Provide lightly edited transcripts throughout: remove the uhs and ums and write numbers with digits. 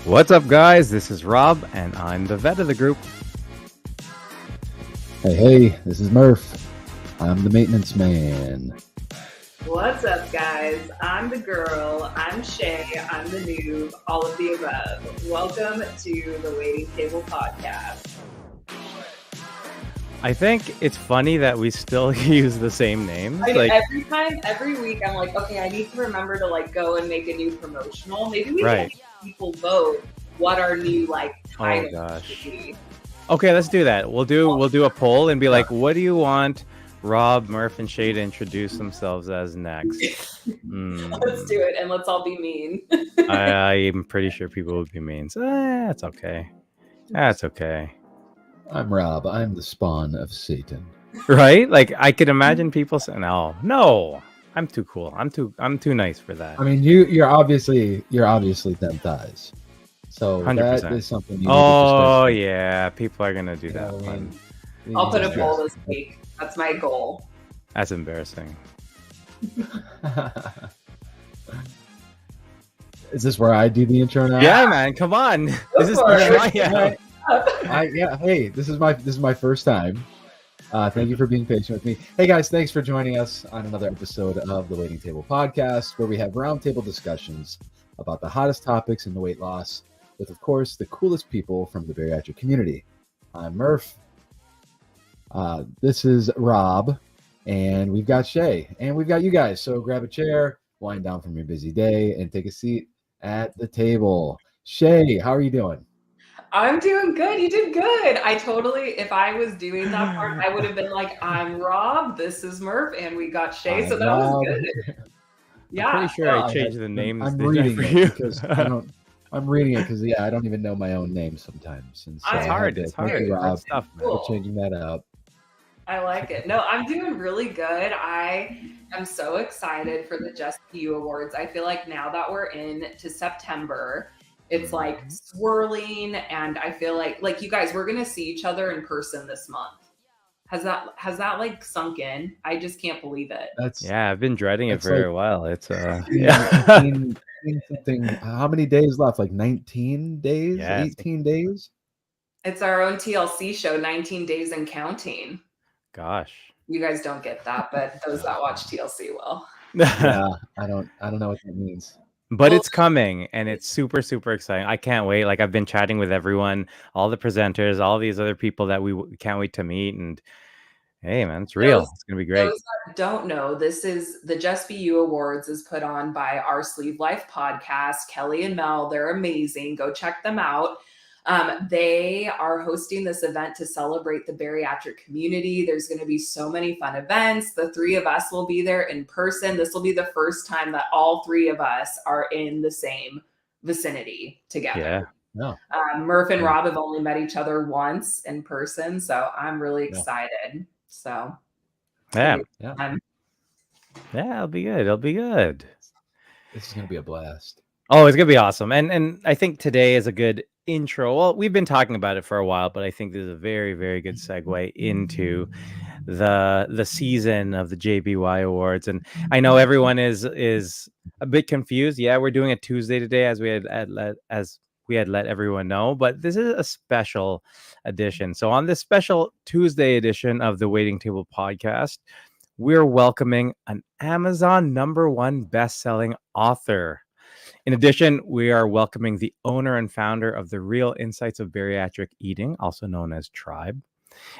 What's up, guys? This is Rob, and I'm the vet of the group. Hey, this is Murph. I'm the maintenance man. What's up, guys? I'm the girl. I'm Shay. I'm the noob. All of the above. Welcome to the Waiting Table Podcast. I think it's funny that we still use the same names. Every week, I'm like, okay, I need to remember to go and make a new promotional. Maybe we Right. can have people vote what our new titles gosh. should be. Okay, let's do that. We'll do a poll and be like, what do you want Rob, Murph, and Shay to introduce themselves as next? Let's do it, and let's all be mean. I'm pretty sure people would be mean. So that's okay. That's okay. I'm Rob. I'm the spawn of Satan. Right? Like I could imagine people saying, "No, I'm too cool. I'm too nice for that." I mean, you're obviously them thighs. So 100%. that is something. You need Oh to yeah, people are gonna do that one. I'll put a poll this week. That's my goal. That's embarrassing. Is this where I do the intro now? Yeah, man, come on. This is for it. tryout. Hey, this is my first time. Thank you for being patient with me. Hey guys, thanks for joining us on another episode of the Waiting Table Podcast, where we have roundtable discussions about the hottest topics in the weight loss, with of course the coolest people from the bariatric community. I'm Murph. This is Rob, and we've got Shay, and we've got you guys. So grab a chair, wind down from your busy day, and take a seat at the table. Shay, how are you doing? I'm doing good. You did good. If I was doing that part, I would have been like, I'm Rob, this is Murph, and we got Shay. So that was good. Yeah. I'm pretty sure I changed the names. I'm didn't I, reading for it you? because I don't. I'm reading it because I don't even know my own name sometimes. And so It's hard. I had It's to thank hard. you, Rob, Hard stuff, man. for changing that up. I like it. No, I'm doing really good. I am so excited for the Just You Awards. I feel like now that we're into September, it's like swirling, and I feel like you guys, we're gonna see each other in person this month. Has that like sunk in? I just can't believe it. Yeah, I've been dreading it That's for a like- while. It's 19 something. How many days left? Like 19 days? Yeah, 18 days? It's our own TLC show, 19 Days and Counting. gosh. You guys don't get that, but those that watch TLC will. Yeah, I don't know what that means. But it's coming, and it's super, super exciting. I can't wait. Like I've been chatting with everyone, all the presenters, all these other people that we can't wait to meet. And hey, man, it's real. It's gonna be great. Those that don't know, this is the Just Be You Awards is put on by our Sleeve Life podcast. Kelly and Mel, they're amazing. Go check them out. They are hosting this event to celebrate the bariatric community. There's going to be so many fun events. The three of us will be there in person. This will be the first time that all three of us are in the same vicinity together. Yeah. No. Murph and Rob have only met each other once in person, so I'm really excited. So Yeah. yeah. It'll be good. It'll be good. This is gonna be a blast. Oh, it's gonna be awesome. And I think today is a good intro. Well, we've been talking about it for a while, but I think this is a very, very good segue into the season of the JBY Awards. And I know everyone is a bit confused. Yeah, we're doing a Tuesday today, as we had let everyone know, but this is a special edition. So on this special Tuesday edition of the Waiting Table Podcast, we're welcoming an Amazon #1 best-selling author. In addition, we are welcoming the owner and founder of the Real Insights of Bariatric Eating, also known as Tribe.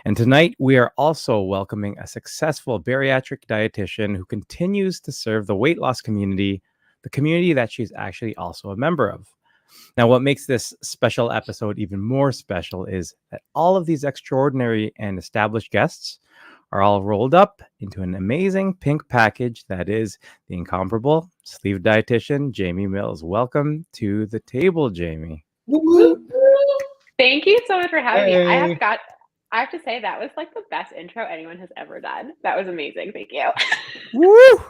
And tonight, we are also welcoming a successful bariatric dietitian who continues to serve the weight loss community, the community that she's actually also a member of. Now, what makes this special episode even more special is that all of these extraordinary and established guests are all rolled up into an amazing pink package that is the incomparable sleeve dietitian, Jamie Mills. Welcome to the table, Jamie. Thank you so much for having me. Hey. I have to say that was like the best intro anyone has ever done. That was amazing. Thank you. Woo!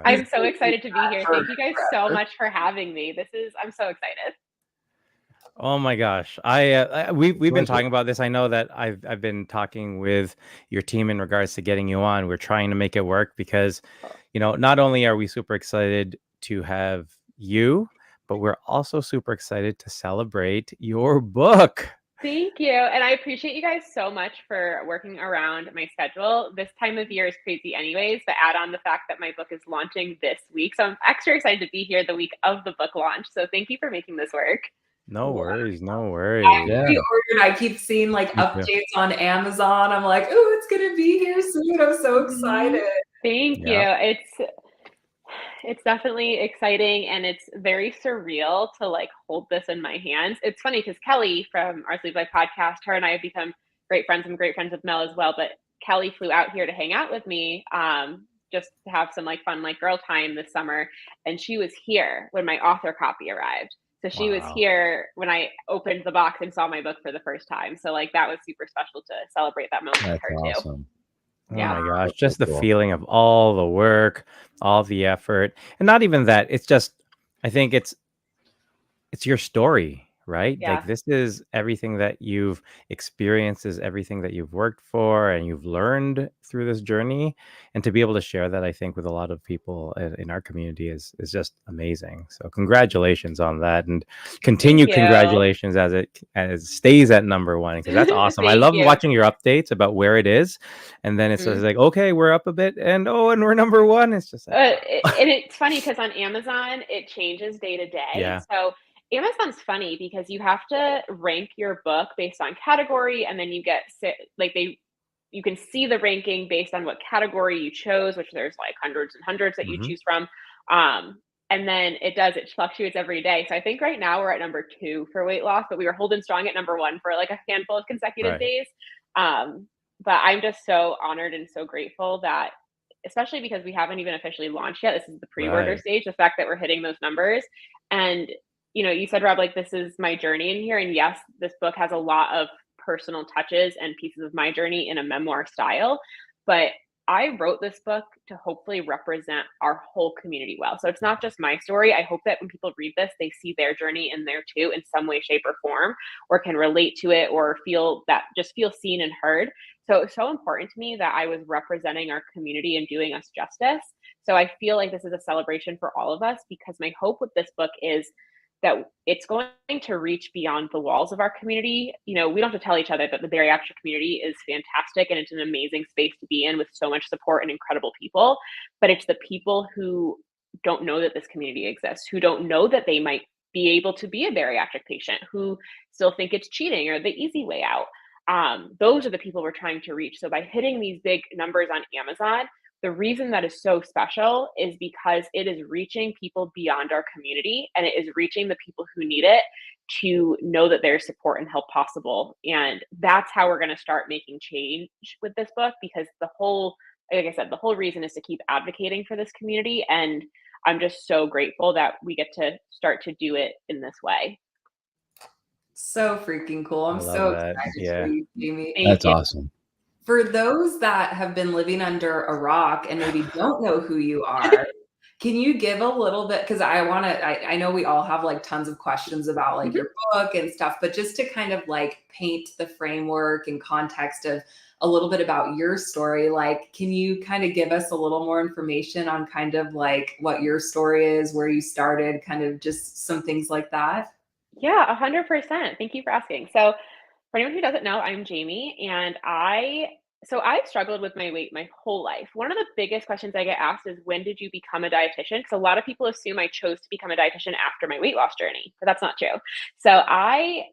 I'm so excited to be here. Thank you guys so much for having me. I'm so excited. Oh my gosh. We've been talking about this. I know that I've been talking with your team in regards to getting you on. We're trying to make it work because, not only are we super excited to have you, but we're also super excited to celebrate your book. Thank you. And I appreciate you guys so much for working around my schedule. This time of year is crazy anyways, but add on the fact that my book is launching this week. So I'm extra excited to be here the week of the book launch. So thank you for making this work. No worries, no I worries. pre-ordered. I keep seeing like Me too. updates on Amazon. I'm like, oh, it's gonna be here soon. I'm so excited. Thank Yeah. you. It's definitely exciting, and it's very surreal to like hold this in my hands. It's funny because Kelly from our Sleep Life podcast, her and I have become great friends. I'm great friends with Mel as well, but Kelly flew out here to hang out with me, just to have some like fun like girl time this summer, and she was here when my author copy arrived. So she was Wow. here when I opened the box and saw my book for the first time. So like that was super special to celebrate that moment with That's her too. awesome. Oh Yeah. my gosh, That's so just the cool. feeling of all the work, all the effort, and not even that. It's just, I think it's your story, right? Yeah. Like this is everything that you've experienced, is everything that you've worked for and you've learned through this journey. And to be able to share that, I think, with a lot of people in our community is just amazing. So congratulations on that, and continue you. congratulations as it stays at #1, because that's awesome. I Thank love you. watching your updates about where it is, and then it's just like, okay, we're up a bit, and we're #1. It's just like, and it's funny because on Amazon it changes day to day. yeah. So Amazon's funny because you have to rank your book based on category, and then you get like you can see the ranking based on what category you chose, which there's like hundreds and hundreds that you Mhm. choose from. And then it fluctuates every day. So I think right now we're at #2 for weight loss, but we were holding strong at #1 for like a handful of consecutive Right. days. But I'm just so honored and so grateful that, especially because we haven't even officially launched yet. This is the pre-order Right. stage. The fact that we're hitting those numbers, and you said, Rob, like this is my journey in here, and yes, this book has a lot of personal touches and pieces of my journey in a memoir style, but I wrote this book to hopefully represent our whole community well. So it's not just my story. I hope that when people read this, they see their journey in there too, in some way, shape, or form, or can relate to it, or feel seen and heard. So it was so important to me that I was representing our community and doing us justice. So I feel like this is a celebration for all of us, because my hope with this book is that it's going to reach beyond the walls of our community. We don't have to tell each other that the bariatric community is fantastic and it's an amazing space to be in with so much support and incredible people. But it's the people who don't know that this community exists, who don't know that they might be able to be a bariatric patient, who still think it's cheating or the easy way out. Those are the people we're trying to reach. So by hitting these big numbers on Amazon, the reason that is so special is because it is reaching people beyond our community, and it is reaching the people who need it to know that there's support and help possible. And that's how we're going to start making change with this book, because like I said, the whole reason is to keep advocating for this community. And I'm just so grateful that we get to start to do it in this way. So freaking cool. I'm I love so that. excited Yeah. for you, Jamie. That's awesome. For those that have been living under a rock and maybe don't know who you are, can you give a little bit, because I know we all have like tons of questions about like your book and stuff, but just to kind of like paint the framework and context of a little bit about your story, like, can you kind of give us a little more information on kind of like what your story is, where you started, kind of just some things like that? Yeah, 100%. Thank you for asking. So, for anyone who doesn't know, I'm Jamie, and I've struggled with my weight my whole life. One of the biggest questions I get asked is, when did you become a dietitian? Because a lot of people assume I chose to become a dietitian after my weight loss journey, but that's not true. So I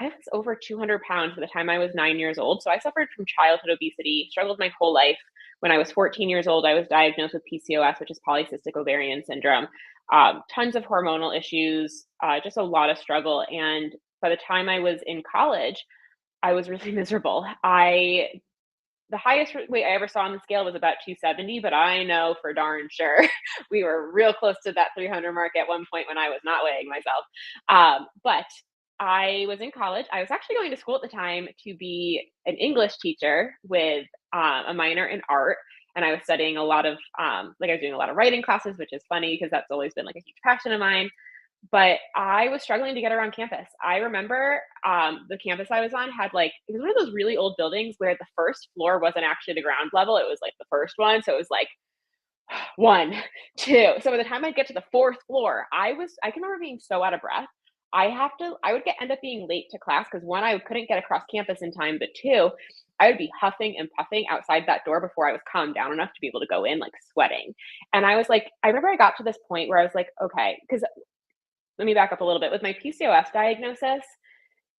was over 200 pounds by the time I was 9 years old. So I suffered from childhood obesity, struggled my whole life. When I was 14 years old, I was diagnosed with PCOS, which is polycystic ovarian syndrome. Tons of hormonal issues, just a lot of struggle. And by the time I was in college, I was really miserable. The highest weight I ever saw on the scale was about 270, but I know for darn sure we were real close to that 300 mark at one point when I was not weighing myself. But I was in college. I was actually going to school at the time to be an English teacher with a minor in art. And I was studying a lot of, I was doing a lot of writing classes, which is funny because that's always been like a huge passion of mine. But I was struggling to get around campus. I remember the campus I was on had it was one of those really old buildings where the first floor wasn't actually the ground level. It was like the first one. So it was like One, two. So by the time I get to the fourth floor, I can remember being so out of breath. I would end up being late to class because one, I couldn't get across campus in time, but two, I would be huffing and puffing outside that door before I was calmed down enough to be able to go in, like sweating. And I was like, I remember I got to this point where I was like, okay, because let me back up a little bit. With my PCOS diagnosis,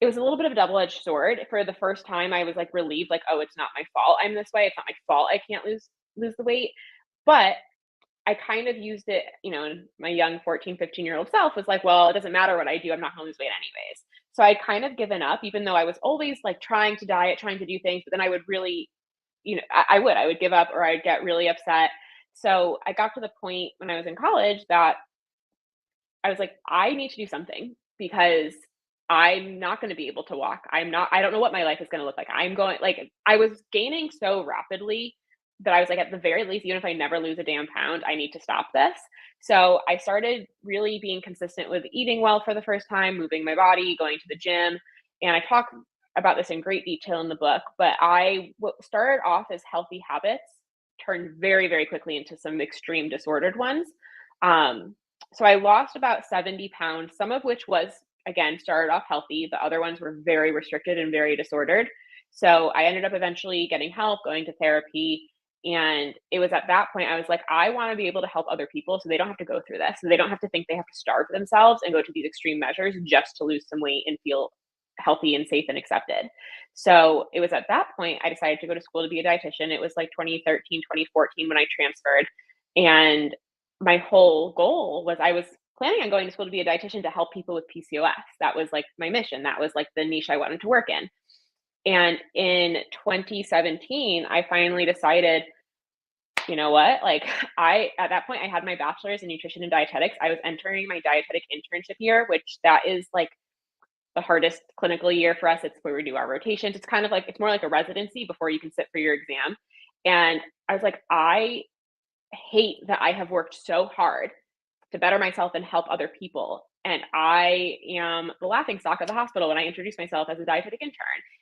it was a little bit of a double-edged sword. For the first time, I was like relieved, like, oh, it's not my fault I'm this way. It's not my fault I can't lose the weight. But I kind of used it, and my young 14, 15-year-old self was like, well, it doesn't matter what I do. I'm not going to lose weight anyways. So I'd kind of given up, even though I was always like trying to diet, trying to do things, but then I would really, I would give up or I'd get really upset. So I got to the point when I was in college that I was like, I need to do something because I'm not going to be able to walk. I don't know what my life is going to look like. I was gaining so rapidly that I was like, at the very least, even if I never lose a damn pound, I need to stop this. So I started really being consistent with eating well for the first time, moving my body, going to the gym. And I talk about this in great detail in the book, but started off as healthy habits, turned very, very quickly into some extreme disordered ones. So I lost about 70 pounds, some of which was, again, started off healthy. The other ones were very restricted and very disordered. So I ended up eventually getting help, going to therapy. And it was at that point I was like, I want to be able to help other people so they don't have to go through this. So they don't have to think they have to starve themselves and go to these extreme measures just to lose some weight and feel healthy and safe and accepted. So it was at that point I decided to go to school to be a dietitian. It was like 2013, 2014 when I transferred. And my whole goal was I was planning on going to school to be a dietitian to help people with PCOS. That was like my mission. That was like the niche I wanted to work in. And in 2017, I finally decided, you know what? Like at that point, I had my bachelor's in nutrition and dietetics. I was entering my dietetic internship year, which that is like the hardest clinical year for us. It's where we do our rotations. It's kind of like, it's more like a residency before you can sit for your exam. And I was like, I hate that I have worked so hard to better myself and help other people. And I am the laughing stock of the hospital when I introduce myself as a dietetic intern.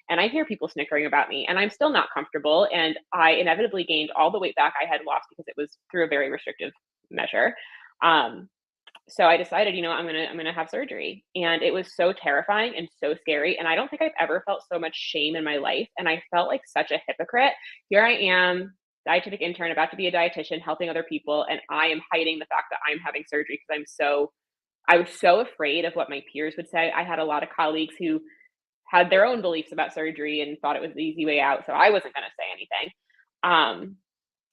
And I hear people snickering about me, and I'm still not comfortable. And I inevitably gained all the weight back I had lost because it was through a very restrictive measure. So I decided, I'm gonna have surgery. And it was so terrifying and so scary. And I don't think I've ever felt so much shame in my life. And I felt like such a hypocrite. Here I am, dietetic intern, about to be a dietitian, helping other people, and I am hiding the fact that I'm having surgery because I was so afraid of what my peers would say. I had a lot of colleagues who had their own beliefs about surgery and thought it was the easy way out, so I wasn't going to say anything.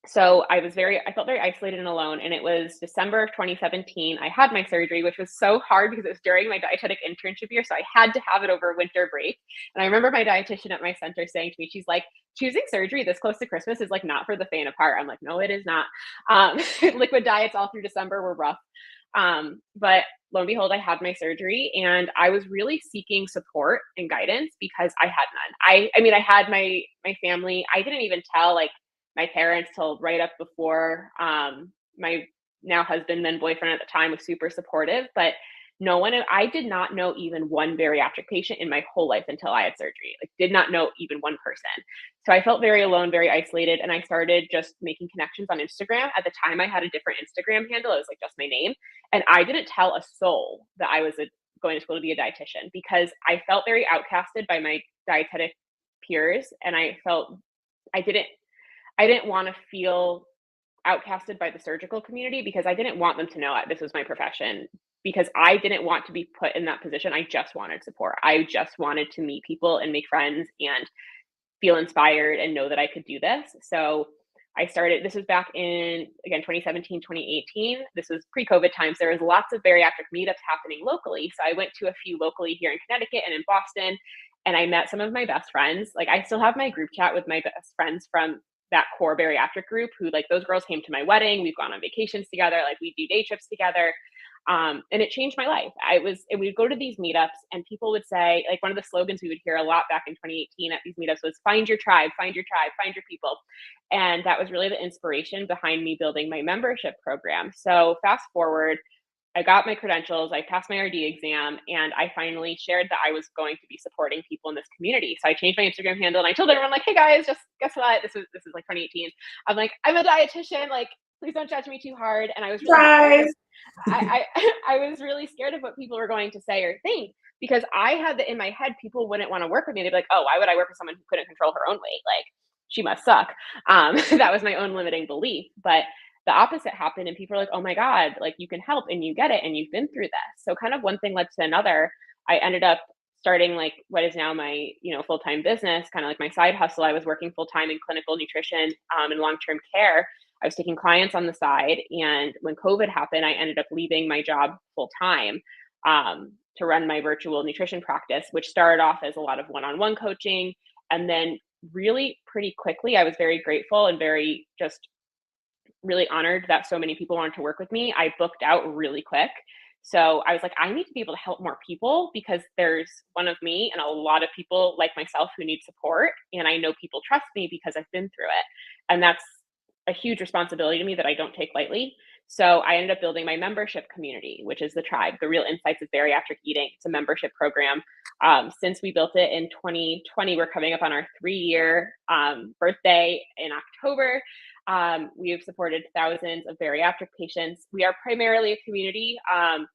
So I felt very isolated and alone. And it was December of 2017. I had my surgery, which was so hard because it was during my dietetic internship year. So I had to have it over winter break. And I remember my dietitian at my center saying to me, she's like, choosing surgery this close to Christmas is like not for the faint of heart. I'm like, no, it is not. Liquid diets all through December were rough. But lo and behold, I had my surgery and I was really seeking support and guidance because I had none. I mean, I had my family. I didn't even tell like my parents till right up before. My now husband, then boyfriend at the time, was super supportive, but I did not know even one bariatric patient in my whole life until I had surgery. Like, did not know even one person. So I felt very alone, very isolated. And I started just making connections on Instagram. At the time, I had a different Instagram handle. It was like just my name. And I didn't tell a soul that I was going to school to be a dietitian because I felt very outcasted by my dietetic peers. And I felt I didn't want to feel outcasted by the surgical community because I didn't want them to know this was my profession, because I didn't want to be put in that position. I just wanted support. I just wanted to meet people and make friends and feel inspired and know that I could do this. So I started, this was back in, again, 2017, 2018. This was pre-COVID times. There was lots of bariatric meetups happening locally. So I went to a few locally here in Connecticut and in Boston, and I met some of my best friends. Like, I still have my group chat with my best friends from that core bariatric group who, like, those girls came to my wedding. We've gone on vacations together. Like, we do day trips together. And it changed my life. We'd go to these meetups and people would say, like, one of the slogans we would hear a lot back in 2018 at these meetups was find your tribe, find your tribe, find your people. And that was really the inspiration behind me building my membership program. So fast forward, I got my credentials, I passed my RD exam, and I finally shared that I was going to be supporting people in this community. So I changed my Instagram handle and I told everyone, like, hey guys, just guess what? This is like 2018. I'm like, I'm a dietitian, like, please don't judge me too hard. And I was really scared. Surprise! I was really scared of what people were going to say or think, because I had that in my head, people wouldn't want to work with me. They'd be like, oh, why would I work with someone who couldn't control her own weight? Like, she must suck. That was my own limiting belief. But the opposite happened, and people are like, oh my God, like, you can help and you get it and you've been through this. So kind of one thing led to another. I ended up starting like what is now my, full-time business, kind of like my side hustle. I was working full-time in clinical nutrition and long-term care. I was taking clients on the side. And when COVID happened, I ended up leaving my job full-time to run my virtual nutrition practice, which started off as a lot of one-on-one coaching. And then really pretty quickly, I was very grateful and very just really honored that so many people wanted to work with me. I booked out really quick. So I was like, I need to be able to help more people, because there's one of me and a lot of people like myself who need support. And I know people trust me because I've been through it. And that's a huge responsibility to me that I don't take lightly. So I ended up building my membership community, which is the Tribe, the Real Insights of Bariatric Eating. It's a membership program. Since we built it in 2020, we're coming up on our 3-year birthday in October. We have supported thousands of bariatric patients. We are primarily a community,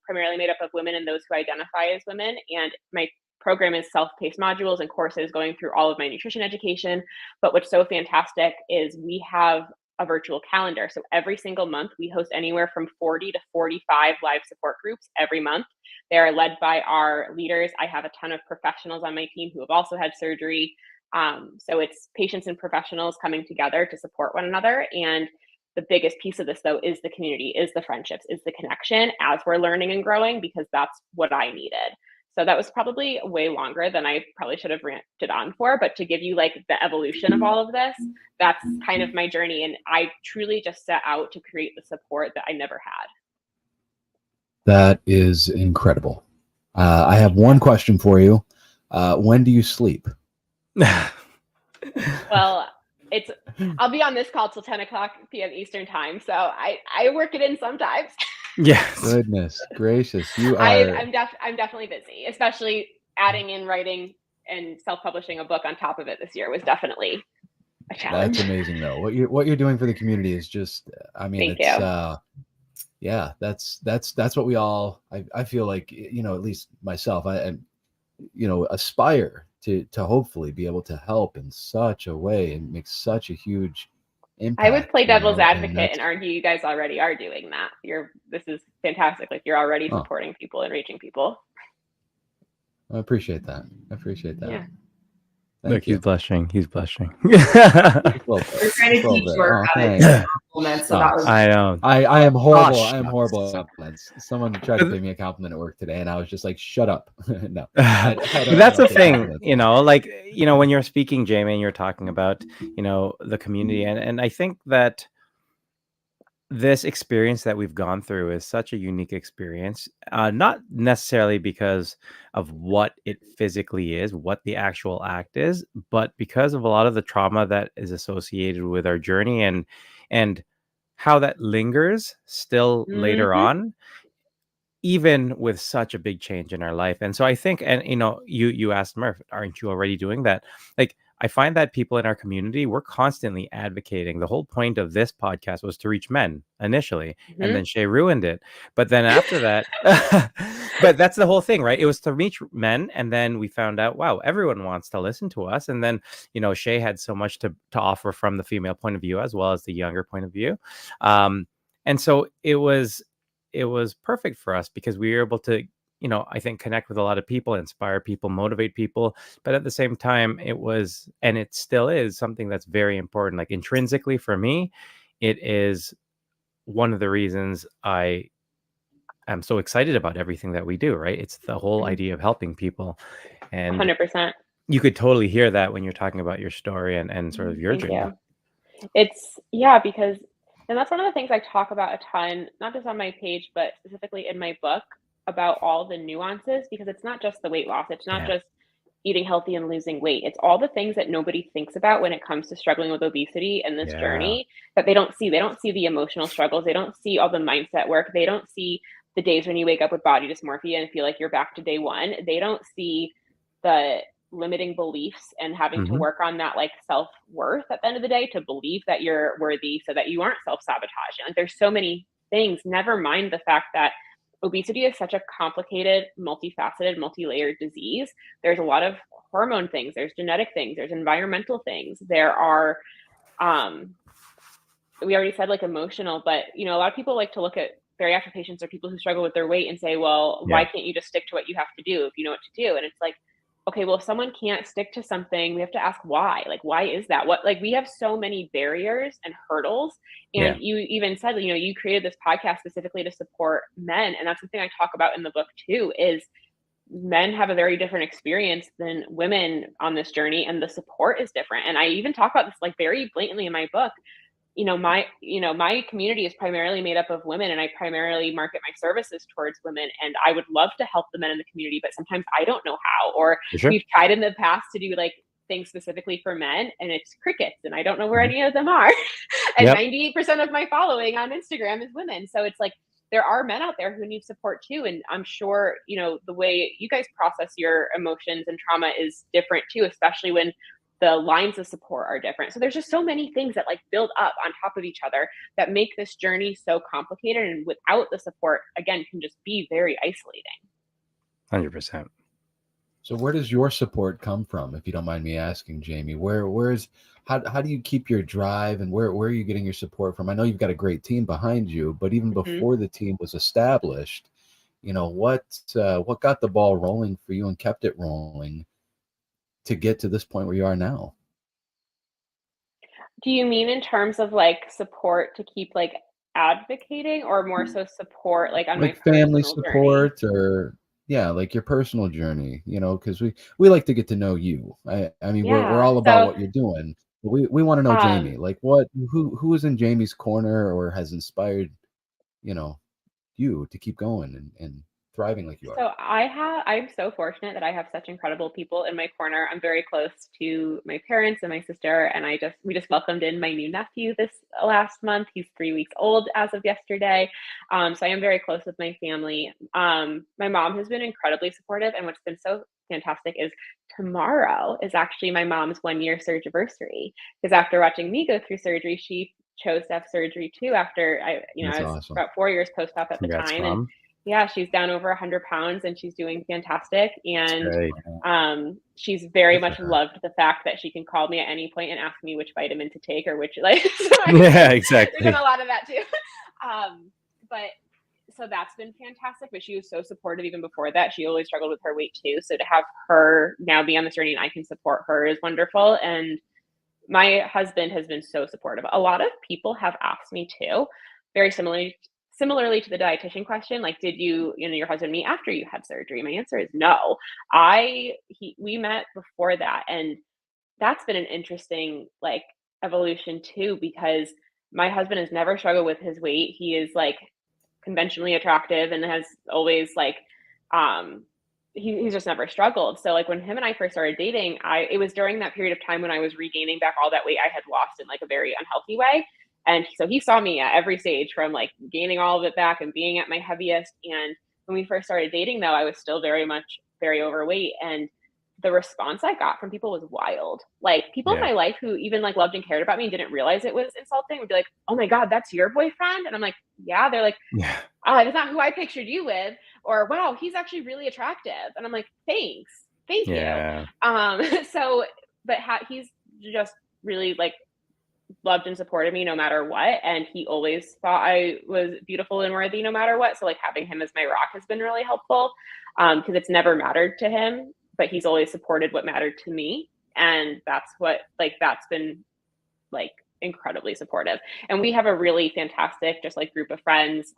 primarily made up of women and those who identify as women. And my program is self-paced modules and courses going through all of my nutrition education. But what's so fantastic is we have a virtual calendar. So every single month, we host anywhere from 40 to 45 live support groups every month. They are led by our leaders. I have a ton of professionals on my team who have also had surgery. So it's patients and professionals coming together to support one another. And the biggest piece of this, though, is the community, is the friendships, is the connection as we're learning and growing, because that's what I needed. So that was probably way longer than I probably should have ranted on for, but to give you like the evolution of all of this, that's kind of my journey. And I truly just set out to create the support that I never had. That is incredible. I have one question for you. When do you sleep? Well, I'll be on this call till 10 o'clock p.m. Eastern time. So I work it in sometimes. Yes. Goodness gracious. You are. I'm definitely busy, especially adding in writing and self-publishing a book on top of it this year was definitely a challenge. That's amazing though. What you're doing for the community is just, I mean, Thank you. Yeah, that's what we all, I feel like, at least myself, I aspire to hopefully be able to help in such a way and make such a huge impact. I would play devil's advocate and argue you guys already are doing that. This is fantastic. Like, you're already supporting people and reaching people. I appreciate that. Yeah. Look, he's blushing. He's blushing. We're trying to teach you how to do compliments. So that was. I know. I am horrible. Gosh. I am horrible at compliments. Someone tried to pay me a compliment at work today, and I was just like, "Shut up!" No, that's the thing, when you're speaking, Jamie, and you're talking about, the community, and I think that this experience that we've gone through is such a unique experience, not necessarily because of what it physically is, what the actual act is, but because of a lot of the trauma that is associated with our journey and how that lingers still later on, even with such a big change in our life. And so I think, and you asked Murph, aren't you already doing that? Like, I find that people in our community, we're constantly advocating. The whole point of this podcast was to reach men initially, and then Shay ruined it. But then after that, but that's the whole thing, right? It was to reach men, and then we found out, wow, everyone wants to listen to us. And then, Shay had so much to offer from the female point of view as well as the younger point of view. And so it was perfect for us because we were able to, I think, connect with a lot of people, inspire people, motivate people. But at the same time, it was, and it still is, something that's very important. Like, intrinsically for me, it is one of the reasons I am so excited about everything that we do, right? It's the whole idea of helping people. And 100%. You could totally hear that when you're talking about your story and sort of your journey. Because and that's one of the things I talk about a ton, not just on my page, but specifically in my book, about all the nuances, because it's not just the weight loss. It's not just eating healthy and losing weight. It's all the things that nobody thinks about when it comes to struggling with obesity and this journey that they don't see. They don't see the emotional struggles. They don't see all the mindset work. They don't see the days when you wake up with body dysmorphia and feel like you're back to day one. They don't see the limiting beliefs and having to Mhm. work on that like self-worth at the end of the day to believe that you're worthy so that you aren't self-sabotaging. Like there's so many things, never mind the fact that obesity is such a complicated, multifaceted, multi-layered disease. There's a lot of hormone things, there's genetic things, there's environmental things, there are um we already said like emotional, but you know, a lot of people like to look at bariatric patients or people who struggle with their weight and say, well, why Yeah. can't you just stick to what you have to do if you know what to do? And it's like, okay, well, if someone can't stick to something, we have to ask why. Like, why is that? What, like, we have so many barriers and hurdles. And Yeah. you even said, you know, you created this podcast specifically to support men. And that's something I talk about in the book too, is men have a very different experience than women on this journey, and the support is different. And I even talk about this like very blatantly in my book. My community is primarily made up of women, and I primarily market my services towards women, and I would love to help the men in the community, but sometimes I don't know how, or For sure. we've tried in the past to do like things specifically for men and it's crickets, and I don't know where Mhm. any of them are. And Yep. 98% of my following on Instagram is women, so it's like there are men out there who need support too. And I'm sure, the way you guys process your emotions and trauma is different too, especially when the lines of support are different. So there's just so many things that like build up on top of each other that make this journey so complicated. And without the support, again, can just be very isolating. 100%. So where does your support come from, if you don't mind me asking, Jamie? How do you keep your drive, and where are you getting your support from? I know you've got a great team behind you, but even Mhm. before the team was established, what got the ball rolling for you and kept it rolling to get to this point where you are now? Do you mean in terms of like support to keep like advocating, or more so support like on my Like family personal journey? support, or yeah, like your personal journey, because we like to get to know you. I mean, we're Yeah. all about So what you're doing, but we want to know Jamie. um Like who is in Jamie's corner or has inspired, you know, you to keep going and thriving like you are. So I'm so fortunate that I have such incredible people in my corner. I'm very close to my parents and my sister, and we just welcomed in my new nephew this last month. He's 3 weeks old as of yesterday. So I am very close with my family. My mom has been incredibly supportive, and what's been so fantastic is tomorrow is actually my mom's 1 year surgery. Because after watching me go through surgery, she chose to have surgery too. After That's I was awesome. about 4 years post-op at the Congrats, time, and mom. yeah, she's down over 100 pounds and she's doing fantastic. That's And great. she's very Good for much her. loved the fact that she can call me at any point and ask me which vitamin to take or which, like, so Yeah, there's been exactly. a lot of that too. But so that's been fantastic. But she was so supportive even before that. She always struggled with her weight too. So to have her now be on this journey and I can support her is wonderful. And my husband has been so supportive. A lot of people have asked me too, very similarly to the dietitian question, like, did your husband meet after you had surgery? My answer is no. We met before that, and that's been an interesting like evolution too, because my husband has never struggled with his weight. He is like conventionally attractive and has always like um he's just never struggled. So like when him and I first started dating, I it was during that period of time when I was regaining back all that weight I had lost in like a very unhealthy way. And so he saw me at every stage from like gaining all of it back and being at my heaviest. And when we first started dating though, I was still very much very overweight, and the response I got from people was wild. Like people in Yeah. my life who even like loved and cared about me and didn't realize it was insulting would be like, "Oh my god, that's your boyfriend?" And I'm like, "Yeah." They're like, Yeah. that's not who I pictured you with, or wow, he's actually really attractive. And I'm like, thanks, thank you. Yeah. So, but he's just really like loved and supported me no matter what, and he always thought I was beautiful and worthy no matter what. So, like having him as my rock has been really helpful, because it's never mattered to him, but he's always supported what mattered to me, and that's been like incredibly supportive. And we have a really fantastic just like group of friends.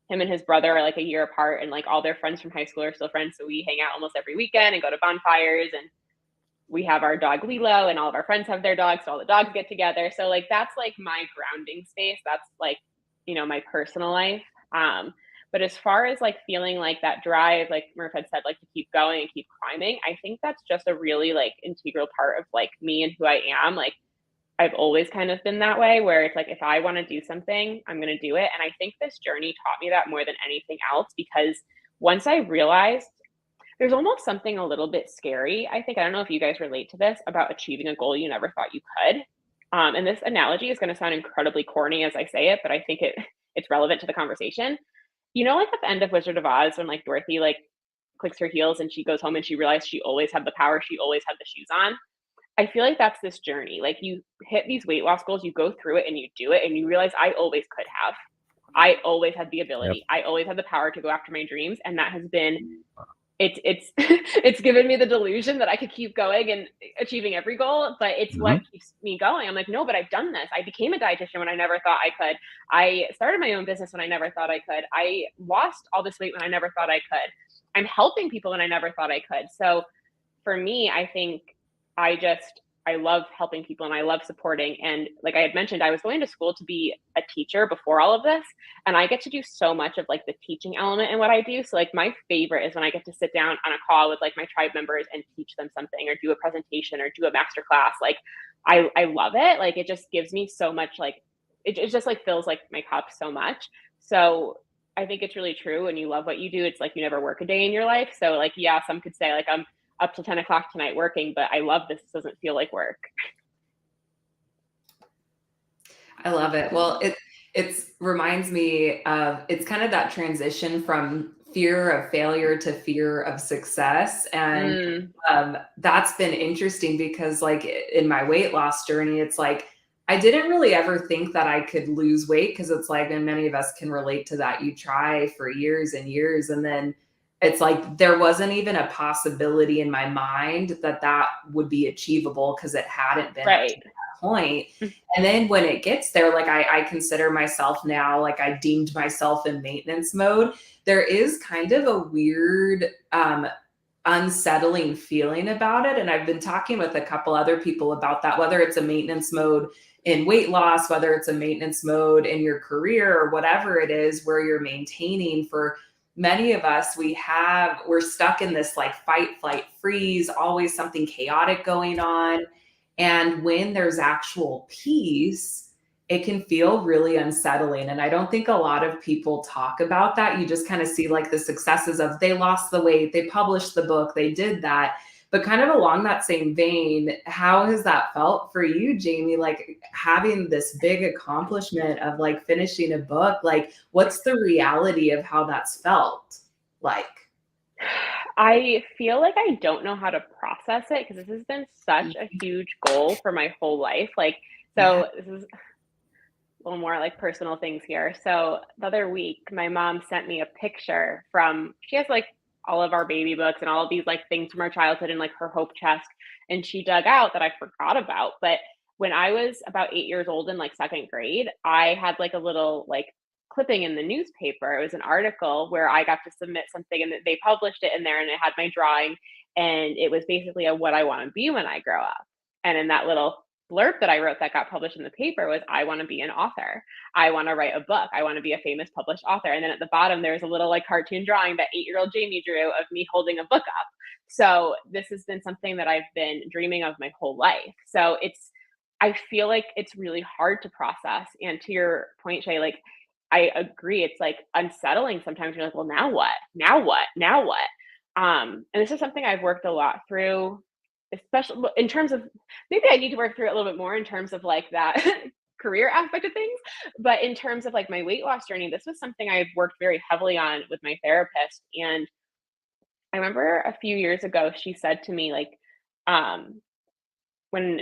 Him and his brother are like a year apart, and like all their friends from high school are still friends. So we hang out almost every weekend and go to bonfires, and we have our dog Lilo, and all of our friends have their dogs. So all the dogs get together. So like that's like my grounding space. That's like, my personal life. But as far as like feeling like that drive, like Murph had said, like to keep going and keep climbing, I think that's just a really like integral part of like me and who I am. Like I've always kind of been that way, where it's like if I want to do something, I'm going to do it. And I think this journey taught me that more than anything else, because once I realized there's almost something a little bit scary. I think, I don't know if you guys relate to this, about achieving a goal you never thought you could. And this analogy is going to sound incredibly corny as I say it, but I think it's relevant to the conversation. You know, like at the end of Wizard of Oz, when like Dorothy like clicks her heels and she goes home and she realized she always had the power, she always had the shoes on. I feel like that's this journey. Like you hit these weight loss goals, you go through it and you do it and you realize I always could have. I always had the ability. I always had the power to go after my dreams. And that has been it's it's given me the delusion that I could keep going and achieving every goal, but it's what keeps me going. I'm like, no, but I've done this. I became a dietitian when I never thought I could. I started my own business when I never thought I could. I lost all this weight when I never thought I could. I'm helping people when I never thought I could. So for me, I think I love helping people and I love supporting. And like I had mentioned, I was going to school to be a teacher before all of this. And I get to do so much of like the teaching element in what I do. So like my favorite is when I get to sit down on a call with like my tribe members and teach them something or do a presentation or do a master class. Like I love it. Like it just gives me so much, like it just like fills like my cup so much. So I think it's really true. When you love what you do, it's like you never work a day in your life. So like, yeah, some could say like I'm up till 10 o'clock tonight working, but I love this. It doesn't feel like work. I love it. Well, it reminds me of, it's kind of that transition from fear of failure to fear of success. And that's been interesting because like in my weight loss journey, it's like, I didn't really ever think that I could lose weight because it's like, and many of us can relate to that. You try for years and years, and then it's like there wasn't even a possibility in my mind that that would be achievable because it hadn't been up to that point. And then when it gets there, like I consider myself now, like I deemed myself in maintenance mode. There is kind of a weird, unsettling feeling about it. And I've been talking with a couple other people about that, whether it's a maintenance mode in weight loss, whether it's a maintenance mode in your career or whatever it is, where you're maintaining. For many of us, we're stuck in this like fight, flight, freeze, always something chaotic going on. And when there's actual peace, it can feel really unsettling. And I don't think a lot of people talk about that. You just kind of see like the successes of they lost the weight, they published the book, they did that. But kind of along that same vein, how has that felt for you, Jamie? Like having this big accomplishment of like finishing a book, like what's the reality of how that's felt like? I feel like I don't know how to process it because this has been such a huge goal for my whole life. Like, so this is a little more like personal things here. So the other week, my mom sent me a picture she has like all of our baby books and all of these like things from our childhood and like her hope chest. And she dug out that I forgot about. But when I was about 8 years old in like second grade, I had like a little like clipping in the newspaper. It was an article where I got to submit something and they published it in there and it had my drawing. And it was basically a what I want to be when I grow up. And in that little blurb that I wrote that got published in the paper was, I want to be an author. I want to write a book. I want to be a famous published author. And then at the bottom, there's a little like cartoon drawing that 8-year-old Jamie drew of me holding a book up. So this has been something that I've been dreaming of my whole life. So I feel like it's really hard to process. And to your point, Shay, like, I agree. It's like unsettling sometimes. You're like, well, now what? Now what? Now what? And this is something I've worked a lot through, especially in terms of, maybe I need to work through it a little bit more in terms of like that career aspect of things. But in terms of like my weight loss journey, this was something I've worked very heavily on with my therapist. And I remember a few years ago, she said to me, like, when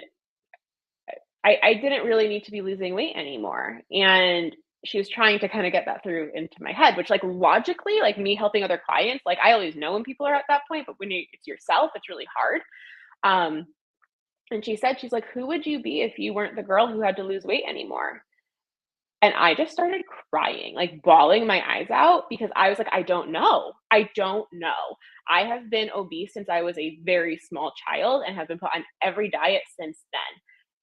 I didn't really need to be losing weight anymore. And she was trying to kind of get that through into my head, which like logically, like me helping other clients, like I always know when people are at that point, but when it's yourself, it's really hard. And she said, she's like, who would you be if you weren't the girl who had to lose weight anymore? And I just started crying, like bawling my eyes out because I was like, I don't know. I don't know. I have been obese since I was a very small child and have been put on every diet since then.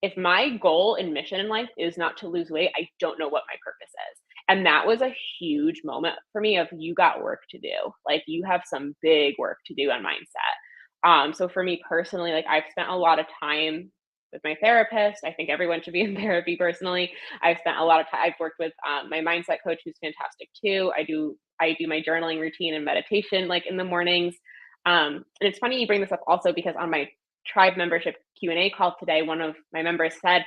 If my goal and mission in life is not to lose weight, I don't know what my purpose is. And that was a huge moment for me of you got work to do. Like you have some big work to do on mindset. So for me personally, like I've spent a lot of time with my therapist. I think everyone should be in therapy personally. I've spent a lot of time, I've worked with my mindset coach who's fantastic too. I do my journaling routine and meditation like in the mornings. And it's funny you bring this up also because on my tribe membership Q&A call today, one of my members said,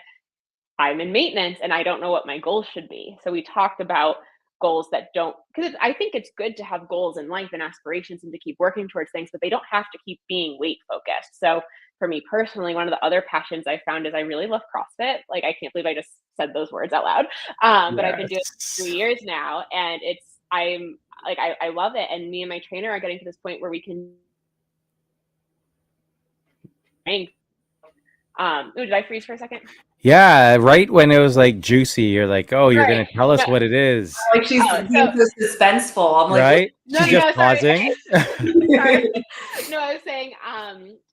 I'm in maintenance and I don't know what my goals should be. So we talked about goals that don't, because I think it's good to have goals in life and aspirations and to keep working towards things, but they don't have to keep being weight focused. So for me personally, one of the other passions I found is I really love CrossFit. Like, I can't believe I just said those words out loud. But I've been doing it for 3 years now, and I'm like, I love it. And me and my trainer are getting to this point where we can. Did I freeze for a second? Yeah, right when it was like juicy, you're like, oh, you're gonna tell us what it is. Like she's being so suspenseful. I'm like, right? She's just pausing. Sorry. No, I was saying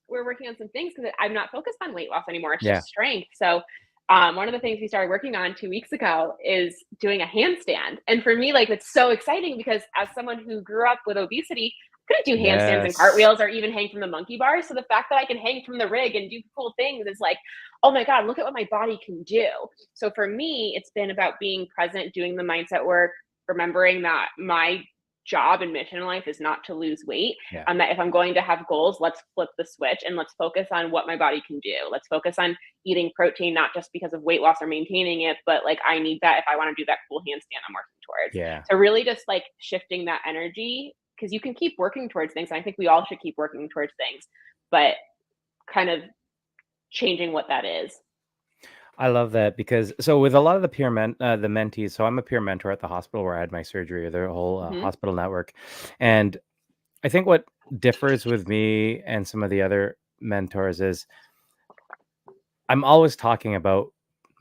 we're working on some things because I'm not focused on weight loss anymore. It's just strength. So one of the things we started working on 2 weeks ago is doing a handstand. And for me, like, it's so exciting because as someone who grew up with obesity, I couldn't do handstands and cartwheels or even hang from the monkey bars. So the fact that I can hang from the rig and do cool things is like, oh my God, look at what my body can do. So for me, it's been about being present, doing the mindset work, remembering that my job and mission in life is not to lose weight. That if I'm going to have goals, let's flip the switch and let's focus on what my body can do. Let's focus on eating protein, not just because of weight loss or maintaining it, but like, I need that if I want to do that cool handstand I'm working towards. So really just like shifting that energy, because you can keep working towards things. And I think we all should keep working towards things, but kind of changing what that is. I love that because so with a lot of the the mentees, so I'm a peer mentor at the hospital where I had my surgery, or the whole hospital network. And I think what differs with me and some of the other mentors is I'm always talking about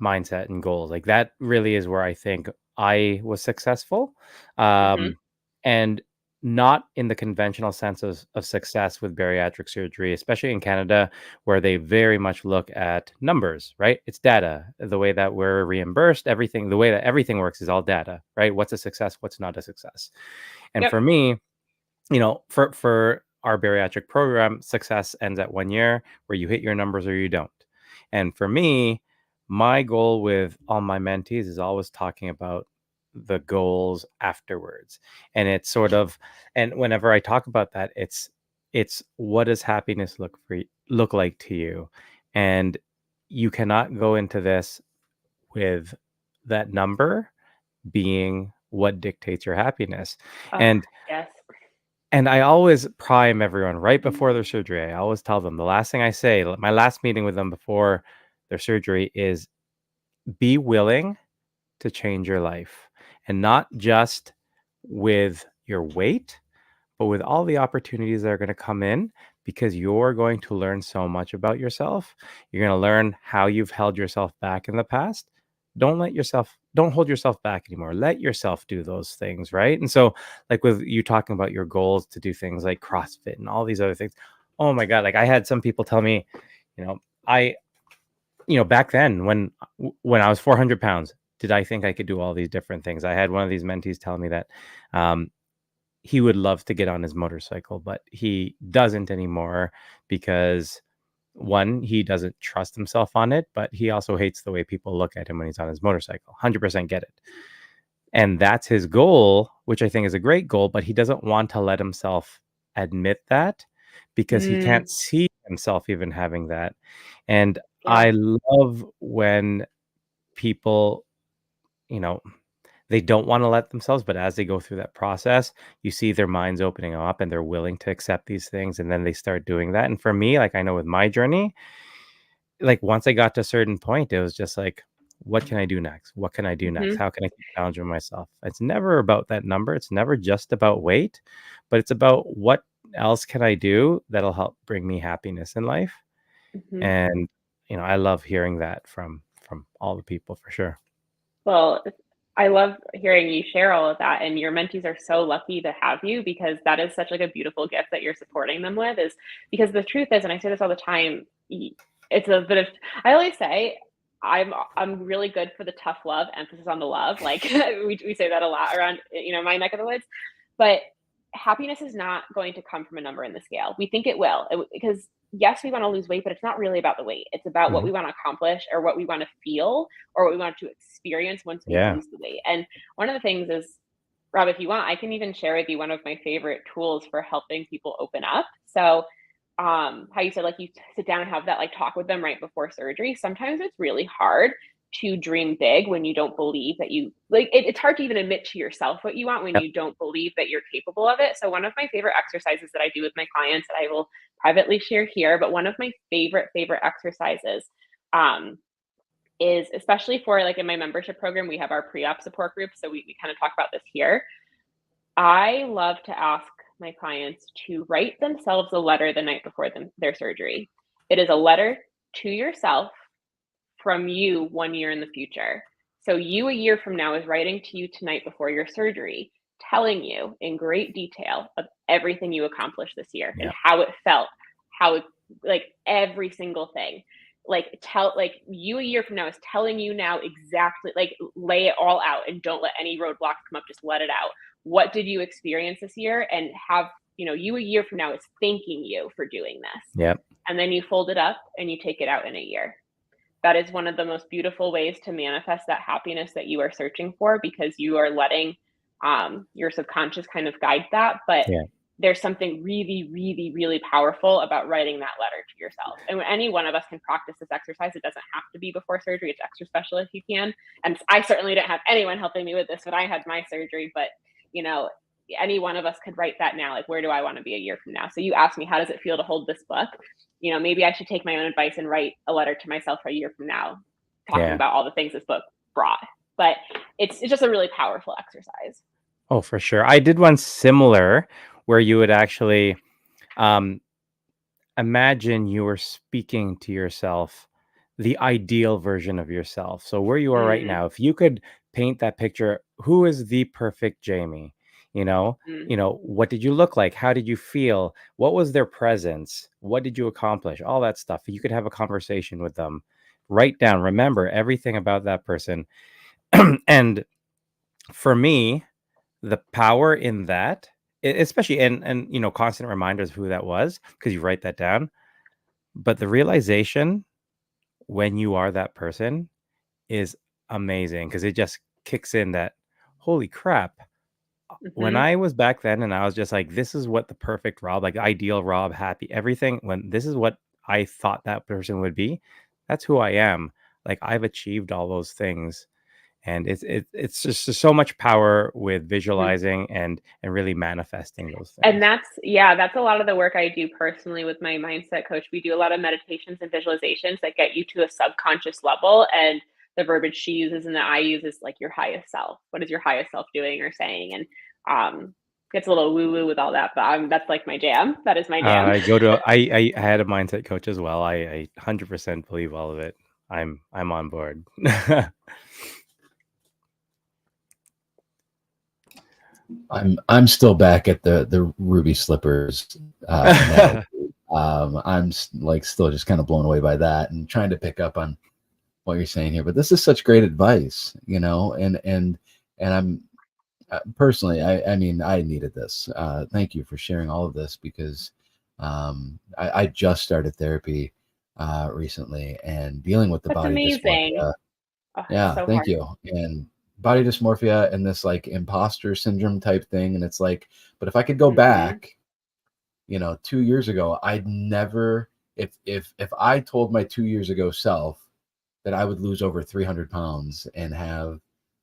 mindset and goals. Like, that really is where I think I was successful. And not in the conventional sense of success with bariatric surgery, especially in Canada, where they very much look at numbers, right? It's data. The way that we're reimbursed, everything, the way that everything works is all data, right? What's a success? What's not a success? And for me, you know, for our bariatric program, success ends at 1 year where you hit your numbers or you don't. And for me, my goal with all my mentees is always talking about the goals afterwards. And it's sort of, and whenever I talk about that, it's what does happiness look like to you? And you cannot go into this with that number being what dictates your happiness. And I always prime everyone right before their surgery. I always tell them, the last thing I say, my last meeting with them before their surgery, is be willing to change your life. And not just with your weight, but with all the opportunities that are going to come in, because you're going to learn so much about yourself. You're going to learn how you've held yourself back in the past. Don't hold yourself back anymore. Let yourself do those things, right? And so, like, with you talking about your goals to do things like CrossFit and all these other things, oh my God, like, I had some people tell me, back then when I was 400 pounds, did I think I could do all these different things? I had one of these mentees tell me that he would love to get on his motorcycle, but he doesn't anymore because, one, he doesn't trust himself on it, but he also hates the way people look at him when he's on his motorcycle. 100% get it. And that's his goal, which I think is a great goal, but he doesn't want to let himself admit that because he can't see himself even having that. And I love when people, they don't want to let themselves, but as they go through that process, you see their minds opening up and they're willing to accept these things. And then they start doing that. And for me, like, I know with my journey, like, once I got to a certain point, it was just like, what can I do next? What can I do next? How can I keep challenging myself? It's never about that number. It's never just about weight, but it's about what else can I do that'll help bring me happiness in life. And, I love hearing that from all the people, for sure. Well, I love hearing you share all of that, and your mentees are so lucky to have you, because that is such like a beautiful gift that you're supporting them with. Is because the truth is, and I say this all the time, it's a bit of, I always say I'm really good for the tough love, emphasis on the love. Like we say that a lot around, my neck of the woods, but happiness is not going to come from a number in the scale. We think it will, because yes, we want to lose weight, but it's not really about the weight. It's about what we want to accomplish, or what we want to feel, or what we want to experience once we lose the weight. And one of the things is, Rob, if you want, I can even share with you one of my favorite tools for helping people open up. So, how you said like you sit down and have that like talk with them right before surgery. Sometimes it's really hard to dream big when you don't believe that you like it's hard to even admit to yourself what you want when Yep. you don't believe that you're capable of it. So one of my favorite exercises that I do with my clients that I will privately share here, but one of my favorite exercises um, is especially for like in my membership program, we have our pre-op support group. So we kind of talk about this here. I love to ask my clients to write themselves a letter the night before their surgery. It is a letter to yourself from you 1 year in the future. So you a year from now is writing to you tonight before your surgery, telling you in great detail of everything you accomplished this year and Yeah. how it felt, how it, like every single thing. Like you a year from now is telling you now exactly, like lay it all out and don't let any roadblocks come up, just let it out. What did you experience this year? And have, you a year from now is thanking you for doing this. Yep. And then you fold it up and you take it out in a year. That is one of the most beautiful ways to manifest that happiness that you are searching for, because you are letting your subconscious kind of guide that. But Yeah. there's something really, really, really powerful about writing that letter to yourself. And any one of us can practice this exercise. It doesn't have to be before surgery. It's extra special if you can. And I certainly didn't have anyone helping me with this when I had my surgery, but any one of us could write that now. Like, where do I want to be a year from now? So you asked me, how does it feel to hold this book? Maybe I should take my own advice and write a letter to myself a year from now, talking about all the things this book brought. But it's just a really powerful exercise. Oh, for sure. I did one similar where you would actually imagine you were speaking to yourself, the ideal version of yourself. So where you are right now, if you could paint that picture, who is the perfect Jamie? What did you look like? How did you feel? What was their presence? What did you accomplish? All that stuff. You could have a conversation with them. Write down, remember everything about that person. And for me, the power in that, especially and constant reminders of who that was, because you write that down. But the realization when you are that person is amazing, because it just kicks in that, holy crap. When I was back then and I was just like, this is what the perfect Rob, like ideal Rob, happy, everything, when this is what I thought that person would be, that's who I am. Like, I've achieved all those things. And it's just so much power with visualizing and really manifesting those things. And that's a lot of the work I do personally with my mindset coach. We do a lot of meditations and visualizations that get you to a subconscious level. And the verbiage she uses and that I use is like your highest self. What is your highest self doing or saying? And gets a little woo woo with all that, but that's like my jam. That is my jam. I had a mindset coach as well. I 100% believe all of it. I'm on board. I'm still back at the ruby slippers. I'm like still just kind of blown away by that and trying to pick up on what you're saying here. But this is such great advice, and I'm personally, I mean, I needed this. Thank you for sharing all of this, because I just started therapy recently and dealing with the That's body amazing. dysmorphia. Oh, Yeah, so thank hard. you. And body dysmorphia and this like imposter syndrome type thing. And it's like, but if I could go back, 2 years ago, I'd never, if I told my 2 years ago self that I would lose over 300 pounds and have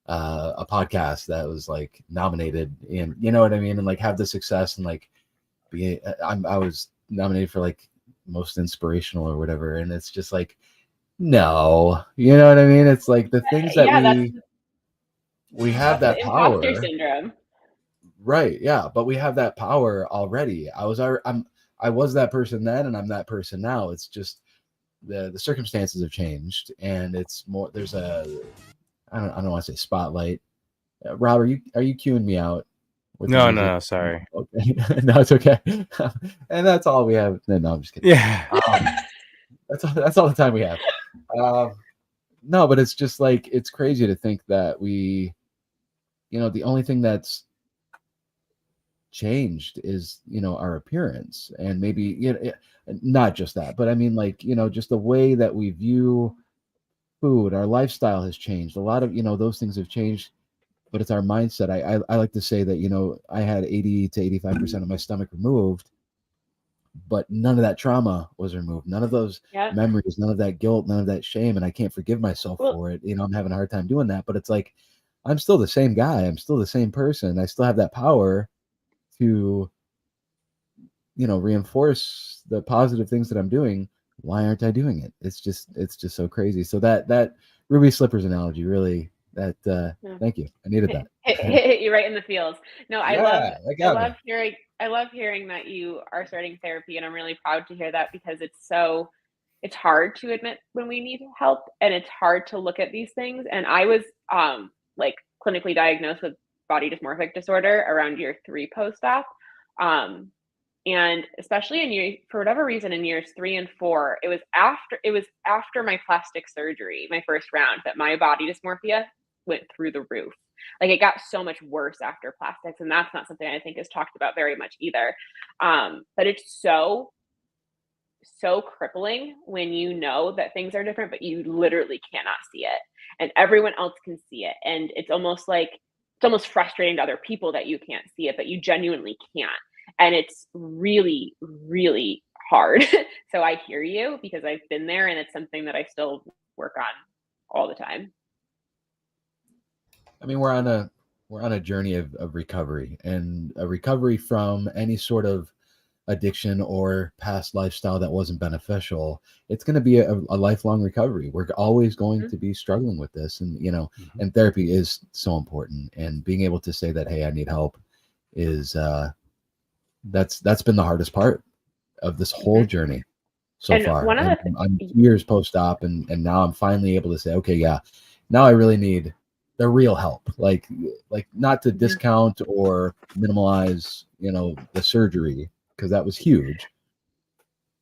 a podcast that was like nominated in, you know what I mean? And like have the success and like I was nominated for like most inspirational or whatever. And it's just like, no, you know what I mean? It's like the things that we have that power. Imposter syndrome. Right. Yeah. But we have that power already. I was that person then, and I'm that person now. It's just the circumstances have changed, and it's more, there's I don't want to say spotlight. Rob, are you cueing me out? No, sorry. Okay. No, it's okay. And that's all we have. No, I'm just kidding. Yeah. That's all the time we have. No, but it's just like, it's crazy to think that we, the only thing that's changed is, our appearance, and maybe, not just that, but I mean, like, just the way that we view food, our lifestyle has changed. A lot of, those things have changed, but it's our mindset. I like to say that, you know, I had 80 to 85% of my stomach removed, but none of that trauma was removed. None of those Yeah. memories, none of that guilt, none of that shame. And I can't forgive myself Well, for it. You know, I'm having a hard time doing that, but it's like, I'm still the same guy. I'm still the same person. I still have that power to, you know, reinforce the positive things that I'm doing. Why aren't I doing it? It's just so crazy. So that ruby slippers analogy really, that yeah. thank you. I needed that. Hit you right in the feels. No, I love Yeah, that got me. I love hearing that you are starting therapy, and I'm really proud to hear that because it's hard to admit when we need help, and it's hard to look at these things. And I was like clinically diagnosed with body dysmorphic disorder around year 3 post-op. Um and especially in year for whatever reason in years 3 and 4, it was after my plastic surgery, my first round, that my body dysmorphia went through the roof. Like, it got so much worse after plastics, and that's not something I think is talked about very much either. But it's so crippling when you know that things are different, but you literally cannot see it, and everyone else can see it, and it's almost frustrating to other people that you can't see it, but you genuinely can't, and it's really, really hard. So I hear you because I've been there, and it's something that I still work on all the time. I mean, we're on a journey of recovery, and a recovery from any sort of addiction or past lifestyle that wasn't beneficial. It's going to be a lifelong recovery. We're always going Mhm. to be struggling with this, and you know, Mhm. and therapy is so important. And being able to say that, hey, I need help, is that's been the hardest part of this whole Mhm. journey so And far. one of And the I'm th- years post-op, and now I'm finally able to say, okay, yeah, now I really need the real help. Like not to Mhm. discount or minimalize, you know, the surgery, because that was huge,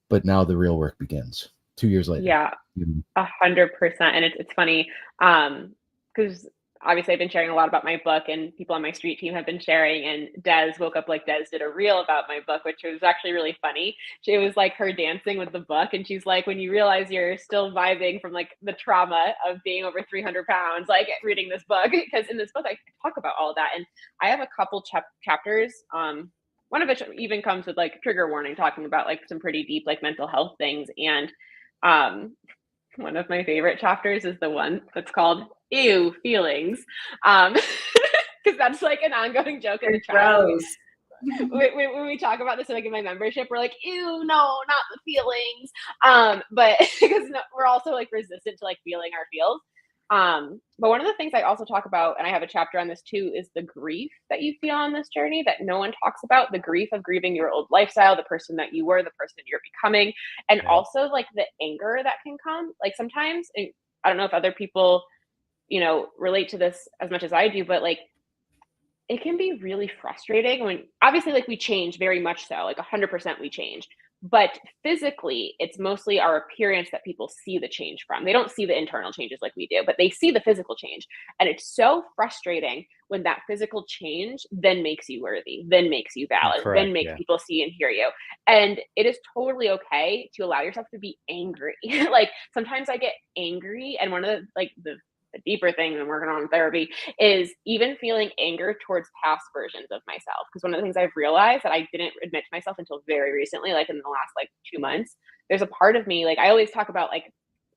but now the real work begins 2 years later. Yeah, Mhm. 100%, and it's funny, because obviously I've been sharing a lot about my book, and people on my street team have been sharing, and Des Woke Up Like Des did a reel about my book, which was actually really funny. It was like her dancing with the book, and she's like, "When you realize you're still vibing from, like, the trauma of being over 300 pounds, like, reading this book," because in this book, I talk about all of that, and I have a couple chapters, one of which even comes with, like, trigger warning, talking about, like, some pretty deep, like, mental health things, and, um one of my favorite chapters is the one that's called "Ew, Feelings," because that's like an ongoing joke in the tribe when Gross. when we talk about this, like, in my membership, we're like, "Ew, no, not the feelings," but because we're also, like, resistant to, like, feeling our feels. But one of the things I also talk about, and I have a chapter on this too, is the grief that you feel on this journey that no one talks about, the grief of grieving your old lifestyle, the person that you were, the person you're becoming, and Yeah. also, like, the anger that can come. Like, sometimes, and I don't know if other people, relate to this as much as I do, but, like, it can be really frustrating when obviously, like, we change very much so, like, 100% we change, but physically it's mostly our appearance that people see the change from. They don't see the internal changes like we do, but they see the physical change, and it's so frustrating when that physical change then makes you worthy, then makes you valid, then Correct. makes Yeah. people see and hear you. And it is totally okay to allow yourself to be angry. Like, sometimes I get angry, and one of the deeper thing I'm working on in therapy is even feeling anger towards past versions of myself. Because one of the things I've realized that I didn't admit to myself until very recently, like in the last like 2 months, there's a part of me, like, I always talk about, like,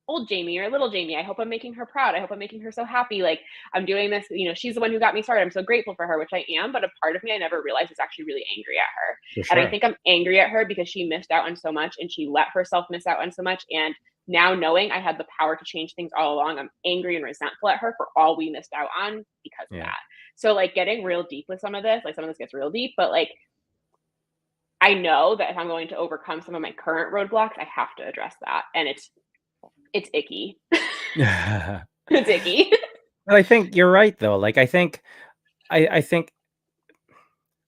old Jamie or little Jamie. I hope I'm making her proud. I hope I'm making her so happy. Like, I'm doing this, she's the one who got me started. I'm so grateful for her, which I am. But a part of me I never realized is actually really angry at her. For And I sure. think I'm angry at her because she missed out on so much and she let herself miss out on so much. And now, knowing I had the power to change things all along, I'm angry and resentful at her for all we missed out on because of Yeah. that. So, like, getting real deep with some of this, like, some of this gets real deep, but, like, I know that if I'm going to overcome some of my current roadblocks, I have to address that. And it's icky. It's icky. But I think you're right though. Like I think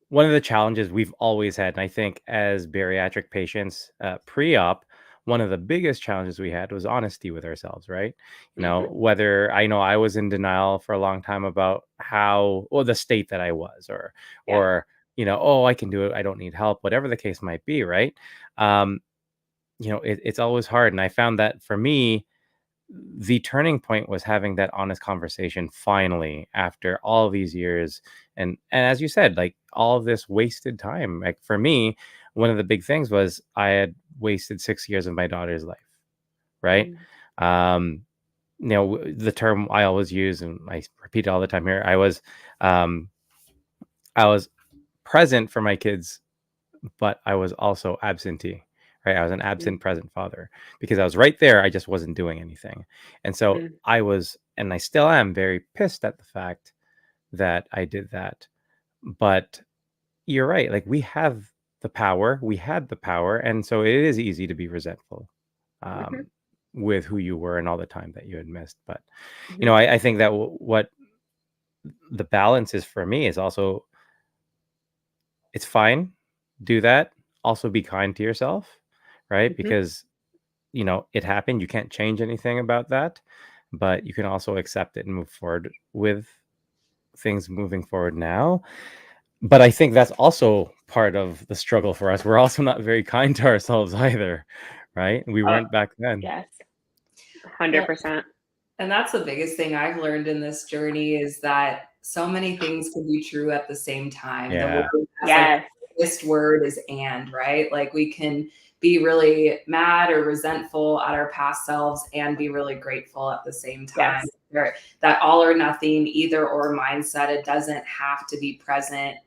one of the challenges we've always had, and I think as bariatric patients, pre-op, one of the biggest challenges we had was honesty with ourselves, right? Mhm. Whether I know I was in denial for a long time about how, or the state that I was, Yeah. or, oh, I can do it. I don't need help, whatever the case might be, right? It's always hard. And I found that for me, the turning point was having that honest conversation finally after all these years. And as you said, like all of this wasted time. Like for me, one of the big things was I had wasted 6 years of my daughter's life, right? Um, the term I always use, and I repeat it all the time here, um, I was present for my kids, but I was also absentee, right? I was an absent present father because I was right there. I just wasn't doing anything. And so I was, and I still am, very pissed at the fact that I did that. But you're right. Like we have the power, we had the power. And so it is easy to be resentful with who you were and all the time that you had missed. But, I think that what the balance is for me is also, it's fine, do that, also be kind to yourself, right? Because it happened, you can't change anything about that, but you can also accept it and move forward with things moving forward now. But I think that's also part of the struggle for us. We're also not very kind to ourselves either, right? We weren't back then. Yes, 100%. And that's the biggest thing I've learned in this journey is that so many things can be true at the same time. Yeah. The biggest word is "and," right? Like we can be really mad or resentful at our past selves and be really grateful at the same time. That all or nothing, either or mindset, it doesn't have to be present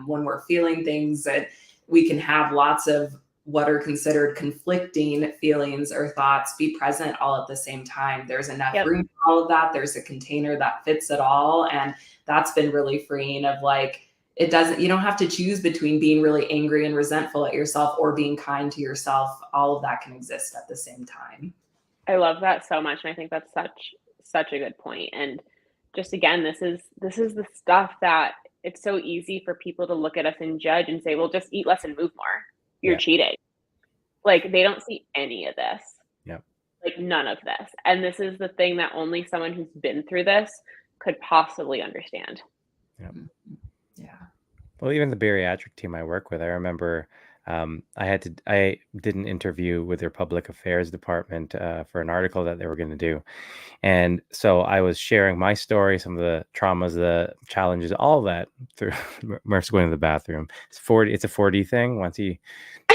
when we're feeling things. That we can have lots of what are considered conflicting feelings or thoughts be present all at the same time. There's enough room for all of that. There's a container that fits it all. And that's been really freeing of like, you don't have to choose between being really angry and resentful at yourself or being kind to yourself. All of that can exist at the same time. I love that so much. And I think that's such a good point. And just again, this is the stuff that it's so easy for people to look at us and judge and say, well, just eat less and move more. You're cheating. Like they don't see any of this. Like none of this. And this is the thing that only someone who's been through this could possibly understand. Yeah. Well, even the bariatric team I work with, I remember I did an interview with their public affairs department for an article that they were going to do. And so I was sharing my story, some of the traumas, the challenges, all of that through Murph's going to the bathroom. It's a 40 thing. Once he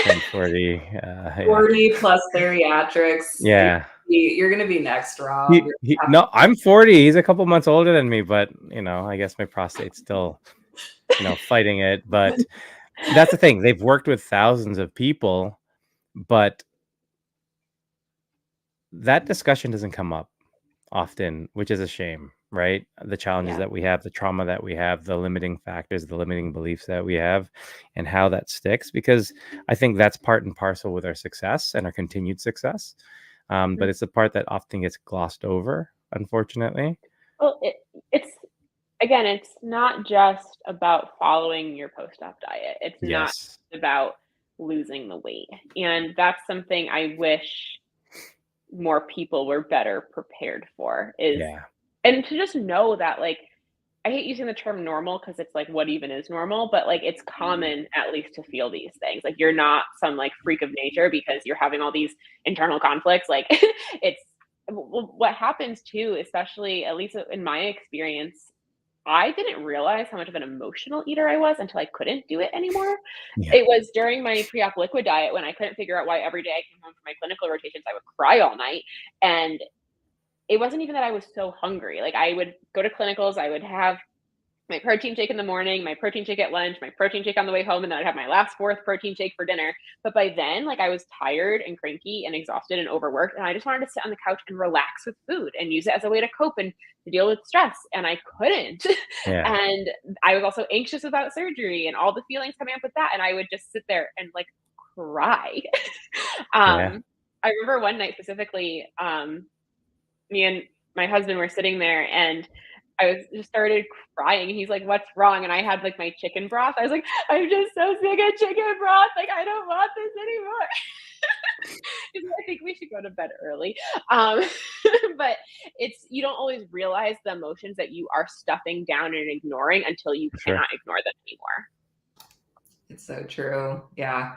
turned 40. 40 plus bariatrics. Yeah. You're going to be next, Rob. No, I'm 40. He's a couple months older than me, but I guess my prostate's still, fighting it. But that's the thing. They've worked with thousands of people, but that discussion doesn't come up often, which is a shame, right? The challenges that we have, the trauma that we have, the limiting factors, the limiting beliefs that we have, and how that sticks, because I think that's part and parcel with our success and our continued success. But it's the part that often gets glossed over, unfortunately. Well, it's not just about following your post-op diet. It's not about losing the weight. And that's something I wish more people were better prepared for and to just know that, like, I hate using the term normal because it's like, what even is normal? But like, it's common at least to feel these things. Like you're not some like freak of nature because you're having all these internal conflicts. Like it's what happens too, especially at least in my experience, I didn't realize how much of an emotional eater I was until I couldn't do it anymore. It was during my pre-op liquid diet when I couldn't figure out why every day I came home from my clinical rotations, I would cry all night. And it wasn't even that I was so hungry. Like I would go to clinicals, I would have my protein shake in the morning, my protein shake at lunch, my protein shake on the way home, and then I'd have my last fourth protein shake for dinner. But by then, like I was tired and cranky and exhausted and overworked, and I just wanted to sit on the couch and relax with food and use it as a way to cope and to deal with stress. And I couldn't. And I was also anxious about surgery and all the feelings coming up with that. And I would just sit there and like cry. I remember one night specifically, me and my husband were sitting there and I just started crying. He's like, "What's wrong?" And I had like my chicken broth. I was like, "I'm just so sick of chicken broth. Like, I don't want this anymore." I think we should go to bed early. But you don't always realize the emotions that you are stuffing down and ignoring until you cannot ignore them anymore. It's so true. Yeah.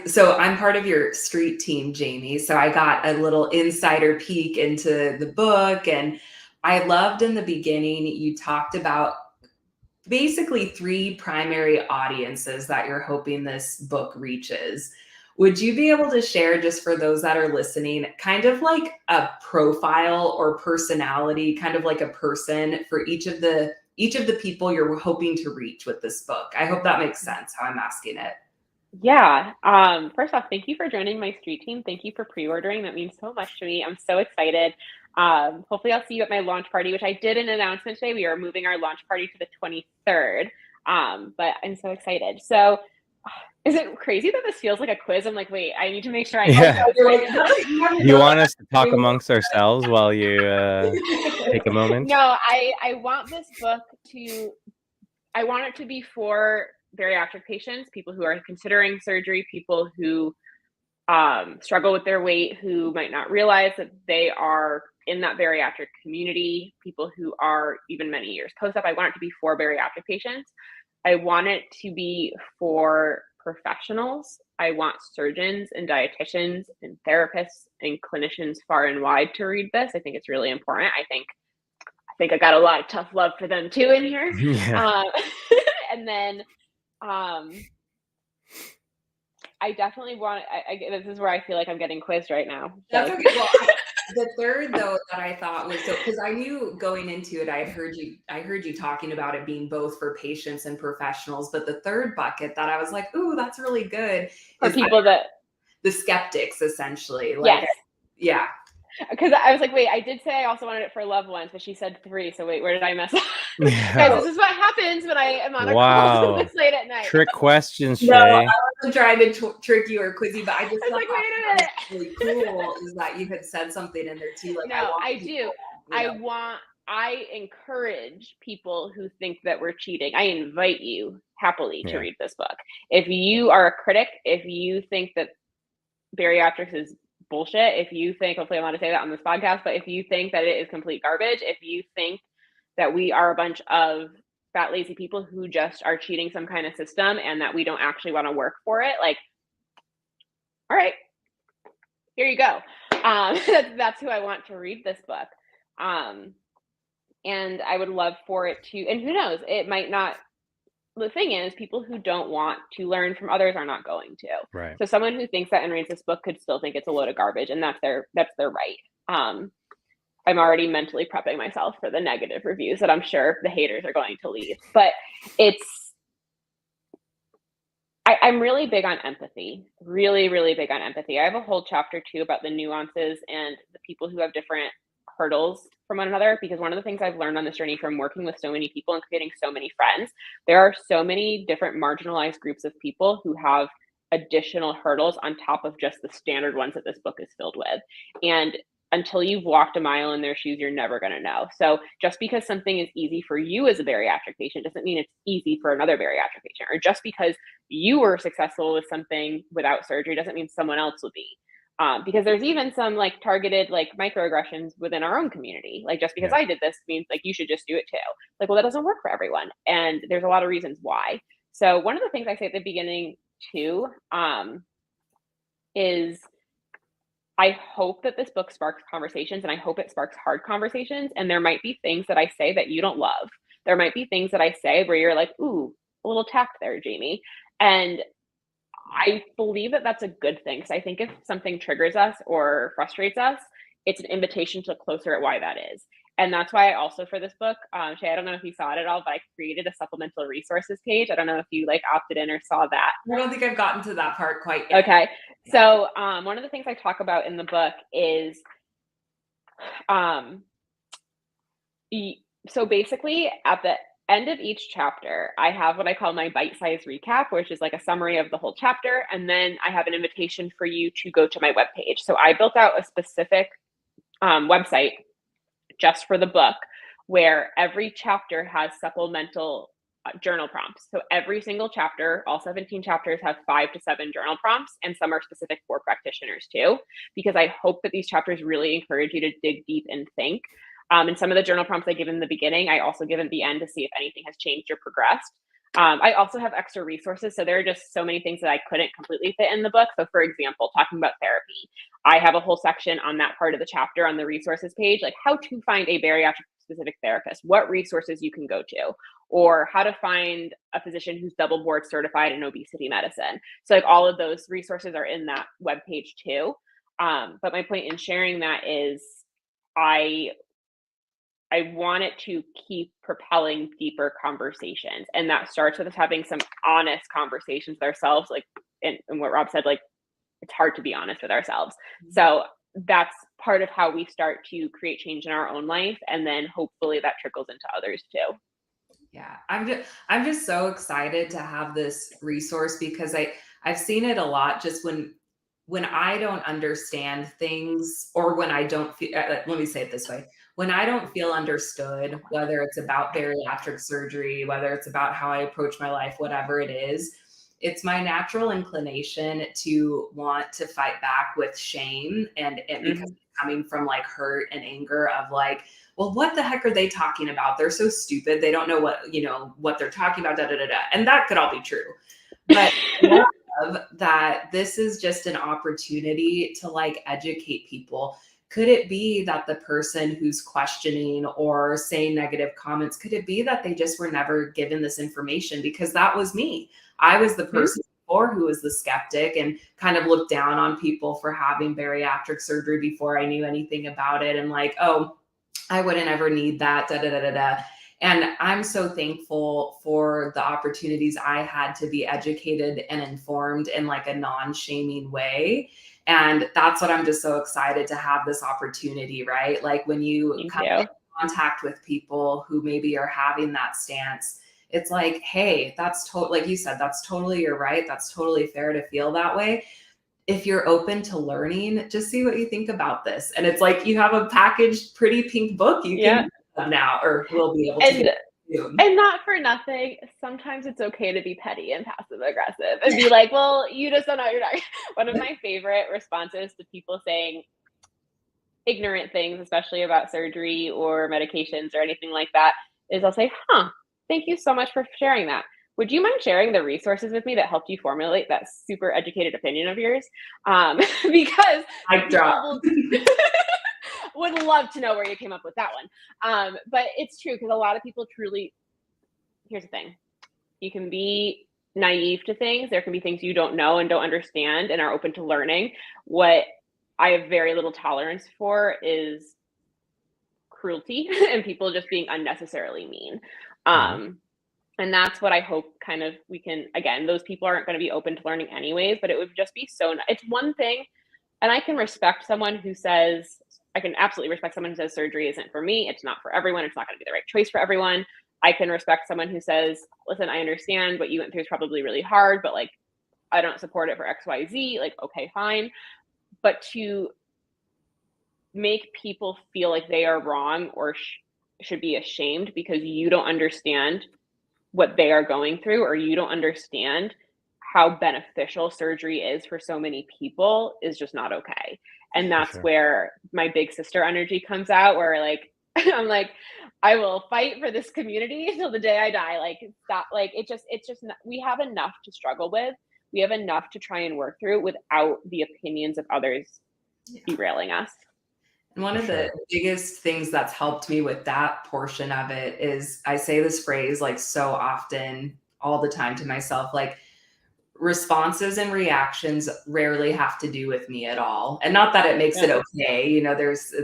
So I'm part of your street team, Jamie. So I got a little insider peek into the book, and I loved in the beginning you talked about basically 3 primary audiences that you're hoping this book reaches. Would you be able to share, just for those that are listening, kind of like a profile or personality, kind of like a person for each of the people you're hoping to reach with this book? I hope that makes sense how I'm asking it. Yeah. First off, thank you for joining my street team. Thank you for pre-ordering. That means so much to me. I'm so excited. Hopefully I'll see you at my launch party, which I did an announcement today. We are moving our launch party to the 23rd. But I'm so excited. So is it crazy that this feels like a quiz? I'm like, wait, I need to make sure I Yeah. You You want us to talk amongst ourselves while you take a moment? No, I want this book I want it to be for bariatric patients, people who are considering surgery, people who struggle with their weight, who might not realize that they are in that bariatric community, people who are even many years post-op. I want it to be for bariatric patients. I want it to be for professionals. I want surgeons and dietitians and therapists and clinicians far and wide to read this. I think it's really important. I think I got a lot of tough love for them too in here. Yeah. And then I definitely want. This is where I feel like I'm getting quizzed right now. That's okay. Well, the third though that I thought was, so because I knew going into it, I heard you talking about it being both for patients and professionals. But the third bucket that I was like, ooh, that's really good, for is people the skeptics, essentially. Like, yes. Yeah. Because I was like, wait, I did say I also wanted it for loved ones, but she said 3. So wait, where did I mess up? Yeah. Guys, this is what happens when I am on a call this late at night. Trick questions, Shay. No, I wasn't trying to trick you or quiz you, but I just was like, wait a minute. Really cool is that you had said something in there too. Like, no, I do. I encourage people who think that we're cheating. I invite you happily to read this book. If you are a critic, if you think that bariatrics is bullshit, if you think, hopefully I'm allowed to say that on this podcast, but if you think that it is complete garbage, if you think that we are a bunch of fat, lazy people who just are cheating some kind of system and that we don't actually want to work for it, like, all right, here you go. That's who I want to read this book. And I would love for it to, and who knows, it might not. The thing is, people who don't want to learn from others are not going to. Right. So someone who thinks that and reads this book could still think it's a load of garbage, and that's their right. I'm already mentally prepping myself for the negative reviews that I'm sure the haters are going to leave. But I'm really big on empathy, really, really big on empathy. I have a whole chapter too about the nuances and the people who have different hurdles from one another, because one of the things I've learned on this journey from working with so many people and creating so many friends, there are so many different marginalized groups of people who have additional hurdles on top of just the standard ones that this book is filled with. And until you've walked a mile in their shoes, you're never going to know. So just because something is easy for you as a bariatric patient doesn't mean it's easy for another bariatric patient. Or just because you were successful with something without surgery doesn't mean someone else will be. Because there's even some like targeted like microaggressions within our own community. Like, just because I did this means like you should just do it too. Like, well, that doesn't work for everyone. And there's a lot of reasons why. So one of the things I say at the beginning too is I hope that this book sparks conversations, and I hope it sparks hard conversations. And there might be things that I say that you don't love. There might be things that I say where you're like, ooh, a little tact there, Jamie. And I believe that that's a good thing, because I think if something triggers us or frustrates us, it's an invitation to look closer at why that is. And that's why I also, for this book, Shay, I don't know if you saw it at all, but I created a supplemental resources page. I don't know if you like opted in or saw that. I don't think I've gotten to that part quite yet. Okay. So one of the things I talk about in the book is, so basically at the end of each chapter, I have what I call my bite-sized recap, which is like a summary of the whole chapter. And then I have an invitation for you to go to my webpage. So I built out a specific website just for the book, where every chapter has supplemental journal prompts. So every single chapter, all 17 chapters, have 5 to 7 journal prompts, and some are specific for practitioners too, because I hope that these chapters really encourage you to dig deep and think. And some of the journal prompts I give in the beginning, I also give at the end to see if anything has changed or progressed. I also have extra resources. So there are just so many things that I couldn't completely fit in the book. So for example, talking about therapy, I have a whole section on that part of the chapter on the resources page, like how to find a bariatric specific therapist, what resources you can go to, or how to find a physician who's double board certified in obesity medicine. So like all of those resources are in that webpage too. But my point in sharing that is I want it to keep propelling deeper conversations. And that starts with us having some honest conversations with ourselves. Like, and what Rob said, like, it's hard to be honest with ourselves. So that's part of how we start to create change in our own life. And then hopefully that trickles into others too. Yeah, I'm just so excited to have this resource because I've seen it a lot just when I don't understand things or when I don't feel, let me say it this way. When I don't feel understood, whether it's about bariatric surgery, whether it's about how I approach my life, whatever it is, it's my natural inclination to want to fight back with shame and because it's coming from like hurt and anger of like, well, what the heck are they talking about? They're so stupid. They don't know what they're talking about, da, da, da, da. And that could all be true. But I love that this is just an opportunity to like educate people. Could it be that the person who's questioning or saying negative comments, could it be that they just were never given this information? Because that was me. I was the person before who was the skeptic and kind of looked down on people for having bariatric surgery before I knew anything about it. And like, oh, I wouldn't ever need that, da, da, da, da, da. And I'm so thankful for the opportunities I had to be educated and informed in like a non-shaming way. And that's what I'm just so excited to have this opportunity, right? Like when you come in contact with people who maybe are having that stance, it's like, hey, that's like you said, that's totally your right. That's totally fair to feel that way. If you're open to learning, just see what you think about this. And it's like you have a packaged, pretty pink book you can have now, or will be able to get soon. And not for nothing, sometimes it's okay to be petty and passive aggressive and be like, well, you just don't know what you're talking. One of my favorite responses to people saying ignorant things, especially about surgery or medications or anything like that, is I'll say, thank you so much for sharing that. Would you mind sharing the resources with me that helped you formulate that super educated opinion of yours? Because I would love to know where you came up with that one. But it's true because a lot of people truly, here's the thing, you can be naive to things. There can be things you don't know and don't understand and are open to learning. What I have very little tolerance for is cruelty and people just being unnecessarily mean. And that's what I hope kind of we can, again, those people aren't going to be open to learning anyways, but it would just be so, it's one thing. And I can respect someone who says, I can absolutely respect someone who says surgery isn't for me. It's not for everyone. It's not going to be the right choice for everyone. I can respect someone who says, listen, I understand what you went through is probably really hard, but like, I don't support it for X, Y, Z. Like, okay, fine. But to make people feel like they are wrong or should be ashamed because you don't understand what they are going through, or you don't understand how beneficial surgery is for so many people is just not okay. And that's where my big sister energy comes out, where like, I'm like, I will fight for this community until the day I die. Like, stop. Like, it's just, not, we have enough to struggle with. We have enough to try and work through without the opinions of others derailing us. And one of the biggest things that's helped me with that portion of it is I say this phrase like so often, all the time to myself, like responses and reactions rarely have to do with me at all. And not that it makes it okay, it's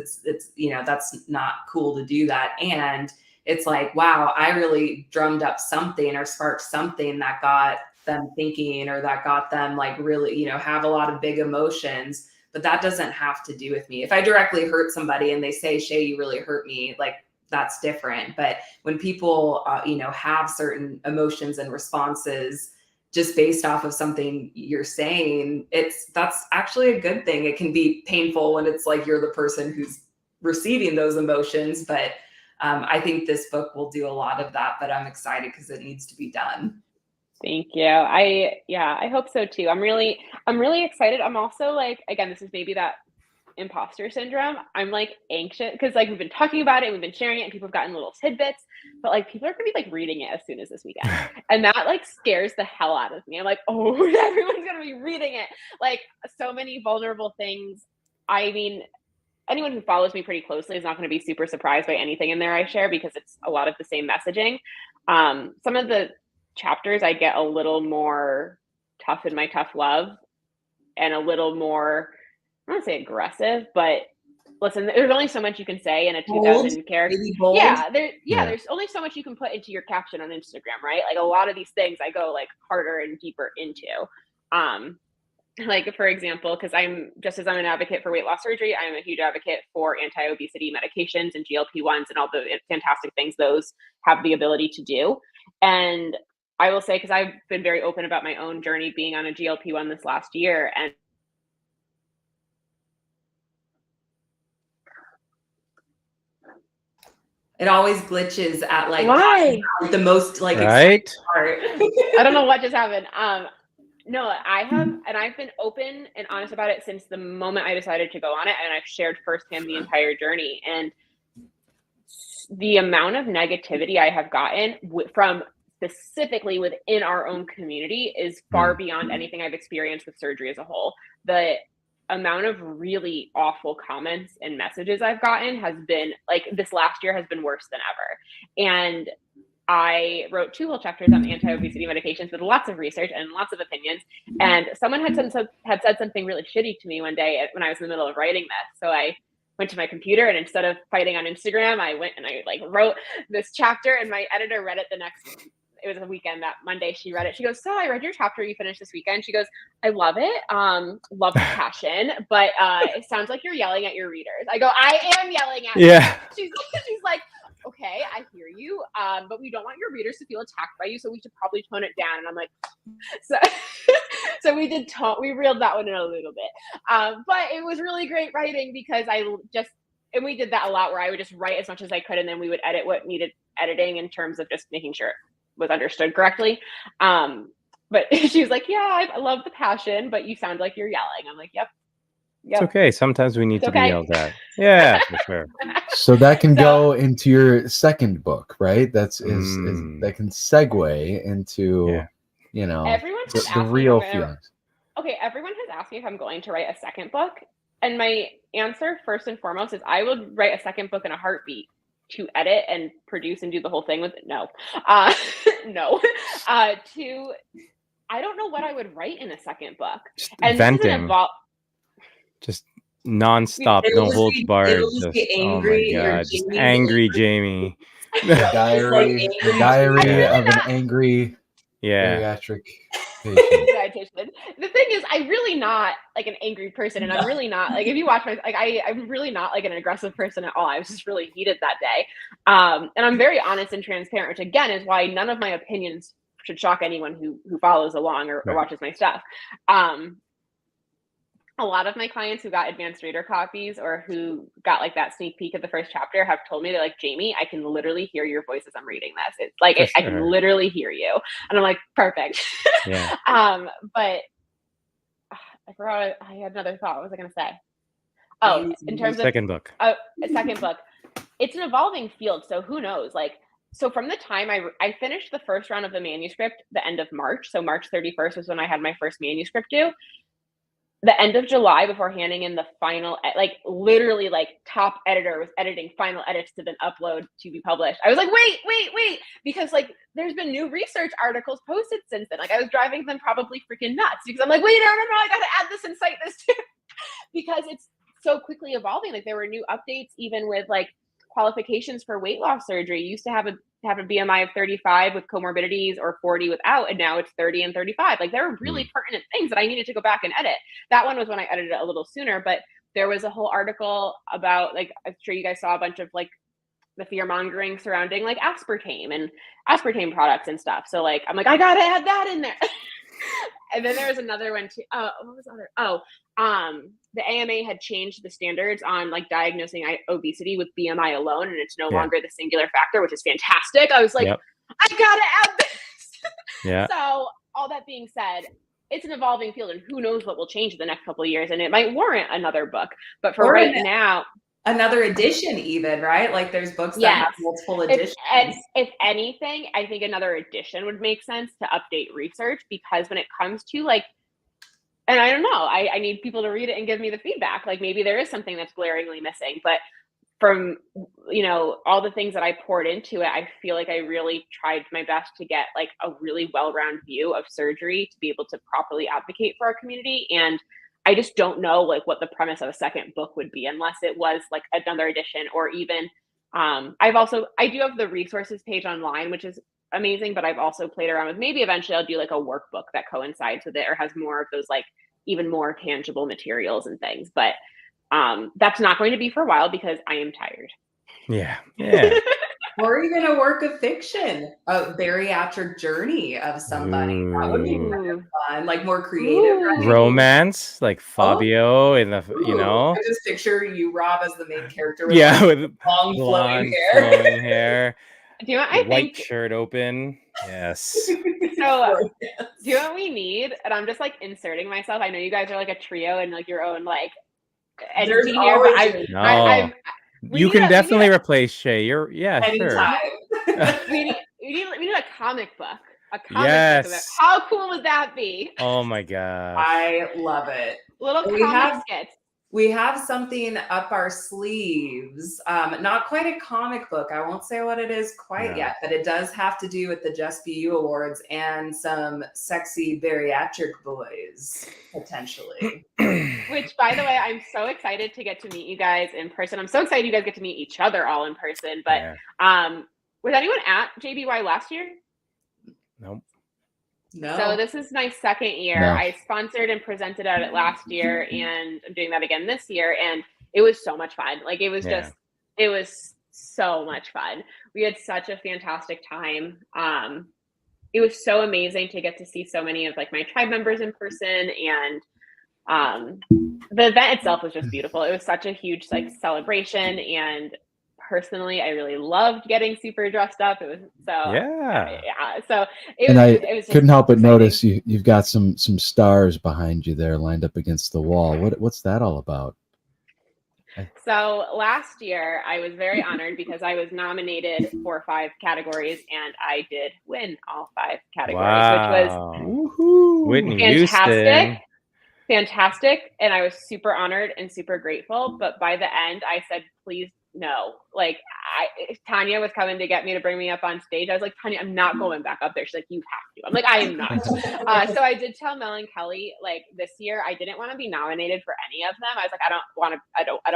that's not cool to do that. And it's like, wow, I really drummed up something or sparked something that got them thinking or that got them like really, have a lot of big emotions. But that doesn't have to do with me. If I directly hurt somebody and they say, Shay, you really hurt me, like that's different. But when people, have certain emotions and responses just based off of something you're saying, that's actually a good thing. It can be painful when it's like you're the person who's receiving those emotions. But I think this book will do a lot of that. But I'm excited because it needs to be done. Thank you. I hope so too. I'm really excited. I'm also like, again, this is maybe that imposter syndrome. I'm like anxious because like we've been talking about it, we've been sharing it, and people have gotten little tidbits, but like people are gonna be like reading it as soon as this weekend. And that like scares the hell out of me. I'm like, oh, everyone's gonna be reading it. Like so many vulnerable things. I mean, anyone who follows me pretty closely is not going to be super surprised by anything in there I share because it's a lot of the same messaging. Some of the chapters I get a little more tough in my tough love and a little more, I don't want to say aggressive, but listen, there's only so much you can say in a 2,000 character. Yeah, there's only so much you can put into your caption on Instagram, right? Like a lot of these things I go like harder and deeper into. Like for example, because I'm an advocate for weight loss surgery, I'm a huge advocate for anti-obesity medications and GLP-1s and all the fantastic things those have the ability to do. And I will say, because I've been very open about my own journey being on a GLP-1 this last year, and it always glitches at like the most like right part. I don't know what just happened. No, I have, and I've been open and honest about it since the moment I decided to go on it, and I've shared firsthand the entire journey. And the amount of negativity I have gotten from specifically within our own community is far beyond anything I've experienced with surgery as a whole. The amount of really awful comments and messages I've gotten has been like, this last year has been worse than ever. And I wrote 2 whole chapters on anti-obesity medications with lots of research and lots of opinions. And someone had said something really shitty to me one day when I was in the middle of writing this. So I went to my computer, and instead of fighting on Instagram, I went and I like wrote this chapter, and my editor read it it was a weekend, that Monday she read it. She goes, so I read your chapter you finished this weekend. She goes, I love it. Love the passion, but it sounds like you're yelling at your readers. I go, I am yelling at them. She's like, okay, I hear you, but we don't want your readers to feel attacked by you, so we should probably tone it down. And I'm like, so we reeled that one in a little bit, but it was really great writing because and we did that a lot where I would just write as much as I could, and then we would edit what needed editing in terms of just making sure it was understood correctly. But she was like, yeah, I love the passion, but you sound like you're yelling. I'm like, yep. It's okay. Sometimes we need to be yelled at. Yeah, for sure. So that can go into your second book, right? That can segue into, everyone has the real feelings. Okay, everyone has asked me if I'm going to write a second book. And my answer, first and foremost, is I would write a second book in a heartbeat. To edit and produce and do the whole thing with it? No. No. I don't know what I would write in a second book. Just and venting. Just nonstop, no holds barred. Just, angry, oh my God, just angry Jamie. The diary of an angry geriatric dietitian. The thing is, I'm really not like an angry person, and I'm really not like, if you watch my I'm really not like an aggressive person at all. I was just really heated that day, and I'm very honest and transparent, which again is why none of my opinions should shock anyone who follows along or watches my stuff. A lot of my clients who got advanced reader copies or who got like that sneak peek of the first chapter have told me, they're like, Jamie, I can literally hear your voice as I'm reading this. It's like, I can literally hear you. And I'm like, perfect. Yeah. But I forgot, I had another thought. What was I going to say? Oh, in terms of second book. A second book, it's an evolving field. So who knows? Like, so from the time I finished the first round of the manuscript, the end of March. So March 31st was when I had my first manuscript due. The end of July, before handing in the final, like literally like top editor was editing final edits to then upload to be published. I was like, wait, because like there's been new research articles posted since then. Like I was driving them probably freaking nuts because I'm like, wait, no, I got to add this and cite this too. Because it's so quickly evolving. Like there were new updates, even with like qualifications for weight loss surgery. You used to have a BMI of 35 with comorbidities or 40 without, and now it's 30 and 35. Like there were really pertinent things that I needed to go back and edit. That one was when I edited it a little sooner, but there was a whole article about, like, I'm sure you guys saw a bunch of like the fear mongering surrounding like aspartame and aspartame products and stuff. So like, I'm like, I gotta add that in there. And then there was another one too. What was the other? The AMA had changed the standards on like diagnosing obesity with BMI alone, and it's no longer the singular factor, which is fantastic. I was like, I gotta add this. Yeah. So all that being said, it's an evolving field, and who knows what will change in the next couple of years, and it might warrant another book. But for Or right now, another edition, even, right? Like there's books that have multiple editions. If anything, I think another edition would make sense to update research, because when it comes to like, and I don't know, I need people to read it and give me the feedback. Like maybe there is something that's glaringly missing, but from, you know, all the things that I poured into it, I feel like I really tried my best to get like a really well-rounded view of surgery to be able to properly advocate for our community. And I just don't know like what the premise of a second book would be unless it was like another edition, or even I do have the resources page online, which is amazing, but I've also played around with maybe eventually I'll do like a workbook that coincides with it or has more of those like even more tangible materials and things. But that's not going to be for a while because I am tired. Yeah. Or even a work of fiction, a bariatric journey of somebody. That would be kind of fun, like more creative. Right? Romance, like Fabio in the, you know. I just picture you, Rob, as the main character with, with long blonde, flowing hair. Do you know what I white think? Shirt open. Yes. So do you know what we need? And I'm just like inserting myself. I know you guys are like a trio and like your own like entity here, but you can definitely replace Shay. You're anytime. Sure. we need a comic book. A comic book of it. How cool would that be? Oh my gosh. I love it. Little comic skits. We have something up our sleeves. Not quite a comic book. I won't say what it is quite yet, but it does have to do with the Just Be You Awards and some sexy bariatric boys, potentially. Which, by the way, I'm so excited to get to meet you guys in person. I'm so excited you guys get to meet each other all in person. But was anyone at JBY last year? Nope. No. So this is my second year. No. I sponsored and presented at it last year, and I'm doing that again this year. And it was so much fun. Like it was it was so much fun. We had such a fantastic time. It was so amazing to get to see so many of like my tribe members in person, and the event itself was just beautiful. It was such a huge like celebration, and personally, I really loved getting super dressed up. It was so it was couldn't help but notice you've got some stars behind you there lined up against the wall. What's that all about? So last year I was very honored because I was nominated for 5 categories, and I did win all 5 categories, which was Whitney fantastic. And I was super honored and super grateful. But by the end, I said, please no. Like Tanya was coming to get me to bring me up on stage. I was like, Tanya, I'm not going back up there. She's like, you have to. I'm like, I am not. So I did tell Mel and Kelly, like this year, I didn't want to be nominated for any of them. I was like, I don't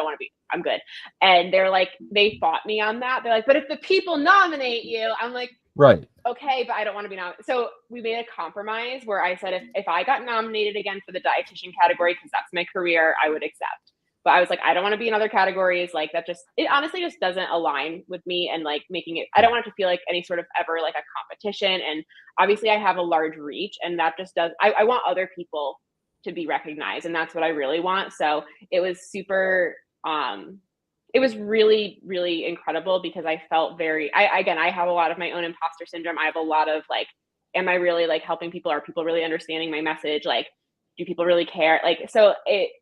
want to be, I'm good. And they're like, they fought me on that. They're like, but if the people nominate you, I'm like, right. Okay, but I don't want to be nominated. So we made a compromise where I said, if I got nominated again for the dietitian category, because that's my career, I would accept. But I was like, I don't want to be in other categories. Like that it honestly just doesn't align with me, and like making it, I don't want it to feel like any sort of ever like a competition. And obviously I have a large reach, and that just does, I want other people to be recognized, and that's what I really want. So it was super, it was really, really incredible because I felt I have a lot of my own imposter syndrome. I have a lot of like, am I really like helping people? Are people really understanding my message? Like, do people really care? Like, so it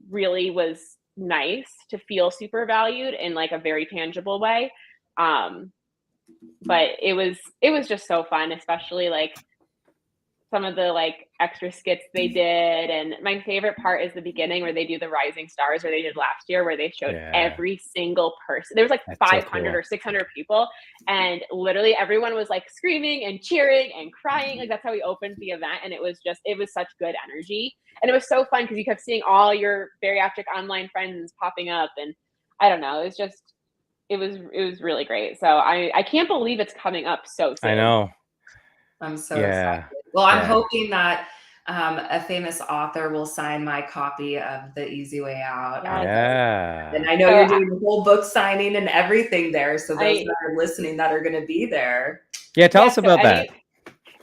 really was nice to feel super valued in like a very tangible way. But it was just so fun, especially like some of the like extra skits they did. And my favorite part is the beginning where they do the Rising Stars, where they did last year, where they showed every single person. There was like 500 or 600 people, and literally everyone was like screaming and cheering and crying. Like that's how we opened the event. And it was such good energy. And it was so fun because you kept seeing all your bariatric online friends popping up. And I don't know, it was really great. So I can't believe it's coming up so soon. I know. I'm so excited. Well, I'm hoping that a famous author will sign my copy of The Easy Way Out. And I know you're doing the whole book signing and everything there. So those that are listening that are going to be there. Yeah, tell us about that.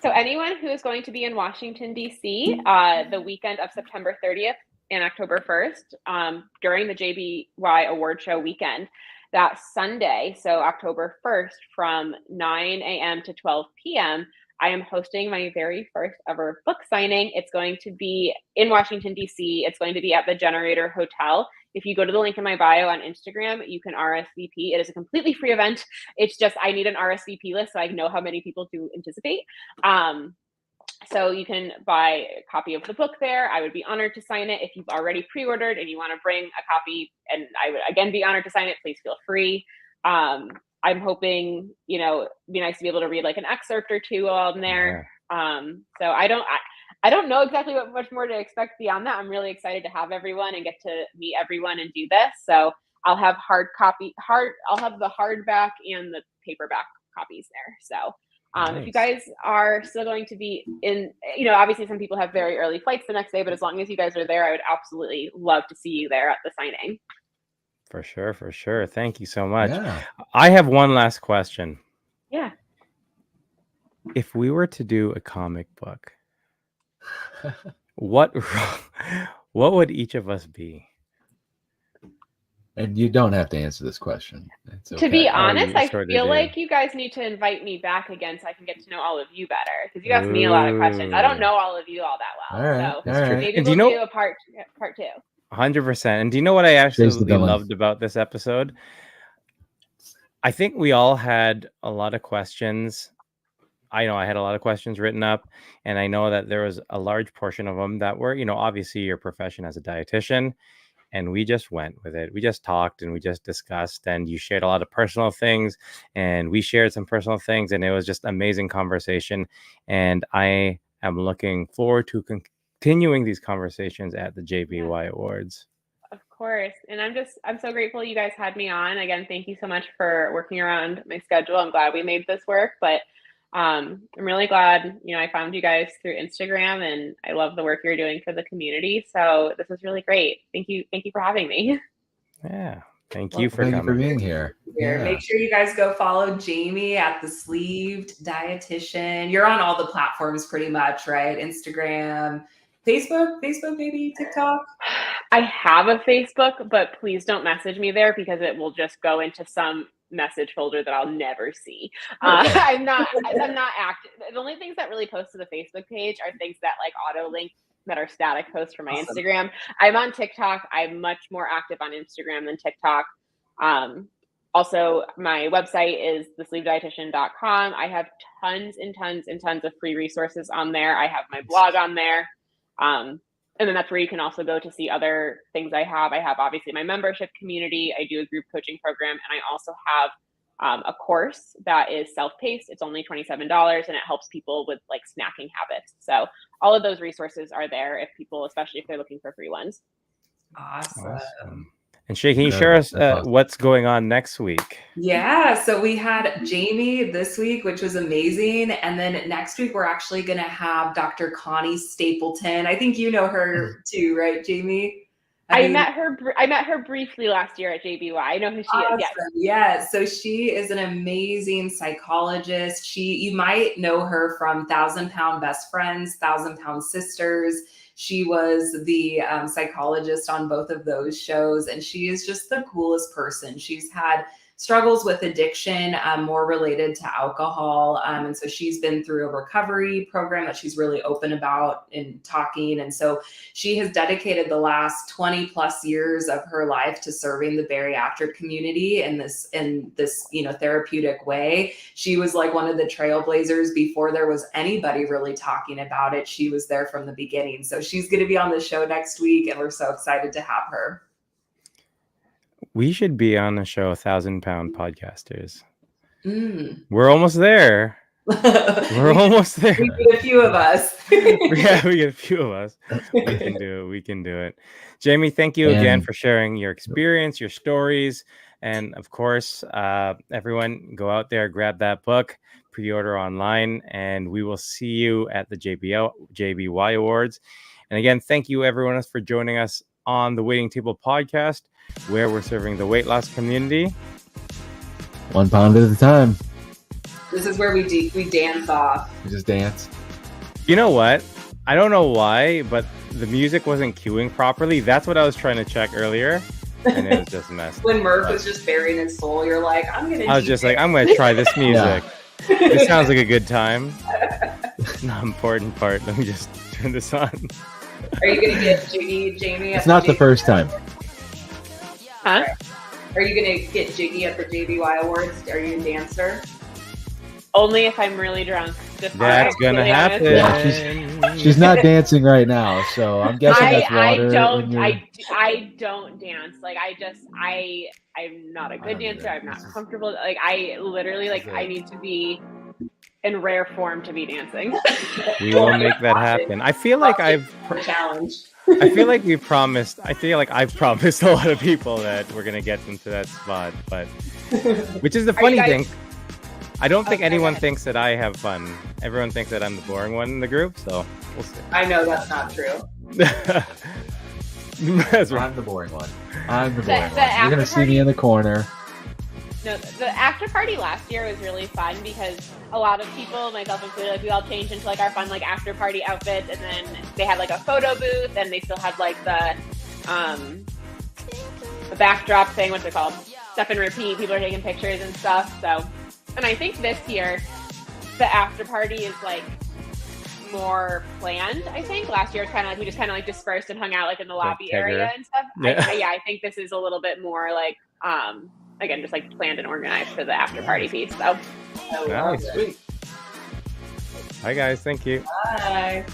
So anyone who is going to be in Washington, D.C. The weekend of September 30th and October 1st during the JBY Award Show weekend, that Sunday, so October 1st from 9 a.m. to 12 p.m., I am hosting my very first ever book signing. It's going to be in Washington, D.C. It's going to be at the Generator Hotel. If you go to the link in my bio on Instagram, you can RSVP. It is a completely free event. It's just I need an RSVP list so I know how many people to anticipate. So you can buy a copy of the book there. I would be honored to sign it. If you've already pre-ordered and you want to bring a copy, and I would again be honored to sign it, please feel free. I'm hoping, it'd be nice to be able to read like an excerpt or two while I'm there. So I don't know exactly what much more to expect beyond that. I'm really excited to have everyone and get to meet everyone and do this. So I'll have I'll have the hardback and the paperback copies there. So Nice. If you guys are still going to be in, obviously some people have very early flights the next day, but as long as you guys are there, I would absolutely love to see you there at the signing. For sure. Thank you so much. Yeah. I have one last question. Yeah. If we were to do a comic book, what would each of us be? And you don't have to answer this question. It's To okay. be honest, you I sort of feel do. like you guys need to invite me back again so I can get to know all of you better, because you asked me a lot of questions. I don't know all of you all that well. All right, So all right. maybe And we'll do you do know- a part 2. 100%. And do you know what I Chase the absolutely villain. loved about this episode? I think we all had a lot of questions. I know I had a lot of questions written up, and I know that there was a large portion of them that were, obviously your profession as a dietitian, and we just went with it. We just talked and we just discussed, and you shared a lot of personal things, and we shared some personal things, and it was just amazing conversation. And I am looking forward to continuing these conversations at the JBY Awards. Of course. And I'm so grateful you guys had me on. Again, thank you so much for working around my schedule. I'm glad we made this work, but I'm really glad, I found you guys through Instagram, and I love the work you're doing for the community. So this is really great. Thank you for having me. Yeah. Thank you for Thank you coming. for being here. Yeah. Make sure you guys go follow Jamie at the Sleeved Dietitian. You're on all the platforms pretty much, right? Instagram, Facebook maybe, TikTok. I have a Facebook, but please don't message me there because it will just go into some message folder that I'll never see. I'm not active. The only things that really post to the Facebook page are things that like auto link that are static posts from my Awesome. Instagram. I'm on TikTok. I'm much more active on Instagram than TikTok. Also, my website is thesleevedietitian.com. I have tons and tons and tons of free resources on there. I have my blog on there. And then that's where you can also go to see other things I have. I have obviously my membership community. I do a group coaching program, and I also have a course that is self-paced. It's only $27, and it helps people with like snacking habits. So all of those resources are there if people, especially if they're looking for free ones. Awesome. And Shay, can you Yeah, share us that's awesome. what's going on next week? Yeah, so we had Jamie this week, which was amazing. And then next week, we're actually going to have Dr. Connie Stapleton. I think you know her too, right, Jamie? I met her briefly last year at JBY. I know who she is. Yes. Yeah. So she is an amazing psychologist. You might know her from 1,000 Pound Best Friends, 1,000 Pound Sisters. She was the psychologist on both of those shows, and she is just the coolest person. She's had struggles with addiction, more related to alcohol. And so she's been through a recovery program that she's really open about in talking. And so she has dedicated the last 20 plus years of her life to serving the bariatric community in this, therapeutic way. She was like one of the trailblazers before there was anybody really talking about it. She was there from the beginning. So she's going to be on the show next week, and we're so excited to have her. We should be on the show 1,000 Pound Podcasters. We're almost there. We're almost there. We get a few of us. Yeah, we get a few of us. We can do it. Jamie, thank you again for sharing your experience, your stories. And of course, everyone go out there, grab that book, pre-order online, and we will see you at the JBY Awards. And again, thank you everyone else for joining us on the Waiting Table Podcast, where we're serving the weight loss community 1 pound at a time. This is where we dance off. We just dance. You know what? I don't know why, but the music wasn't queuing properly. That's what I was trying to check earlier, and it was just messed. When Murph was just burying his soul, you're like, I'm going to I was just like, I'm going to try this music. It sounds like a good time. Not important part. Let me just turn this on. Are you gonna get jiggy, Jamie? It's not the first time. Huh? Are you gonna get jiggy at the JBY Awards? Are you a dancer? Only if I'm really drunk. Just That's to be gonna honest. happen. Yeah, She's not dancing right now, so I'm guessing that's water. I don't dance. Like I'm not a good dancer. I'm not comfortable. Like I literally I need to be in rare form to be dancing. We will make that happen. I feel like challenge. I feel like I've promised a lot of people that we're gonna get into that spot, but which is the funny thing. I don't think anyone thinks that I have fun. Everyone thinks that I'm the boring one in the group, so we'll see. I know that's not true. That's right. I'm the boring one. I'm the boring one. the You're gonna see me in the corner. No, the after party last year was really fun because a lot of people, myself included, we all changed into our fun after party outfits, and then they had a photo booth, and they still had the backdrop thing. What's it called? Step and repeat. People are taking pictures and stuff. So, and I think this year the after party is more planned. I think last year was we just dispersed and hung out in the lobby area and stuff. Yeah. I think this is a little bit more again, just planned and organized for the after party piece. So, Nice. Sweet. Hi guys, thank you. Bye.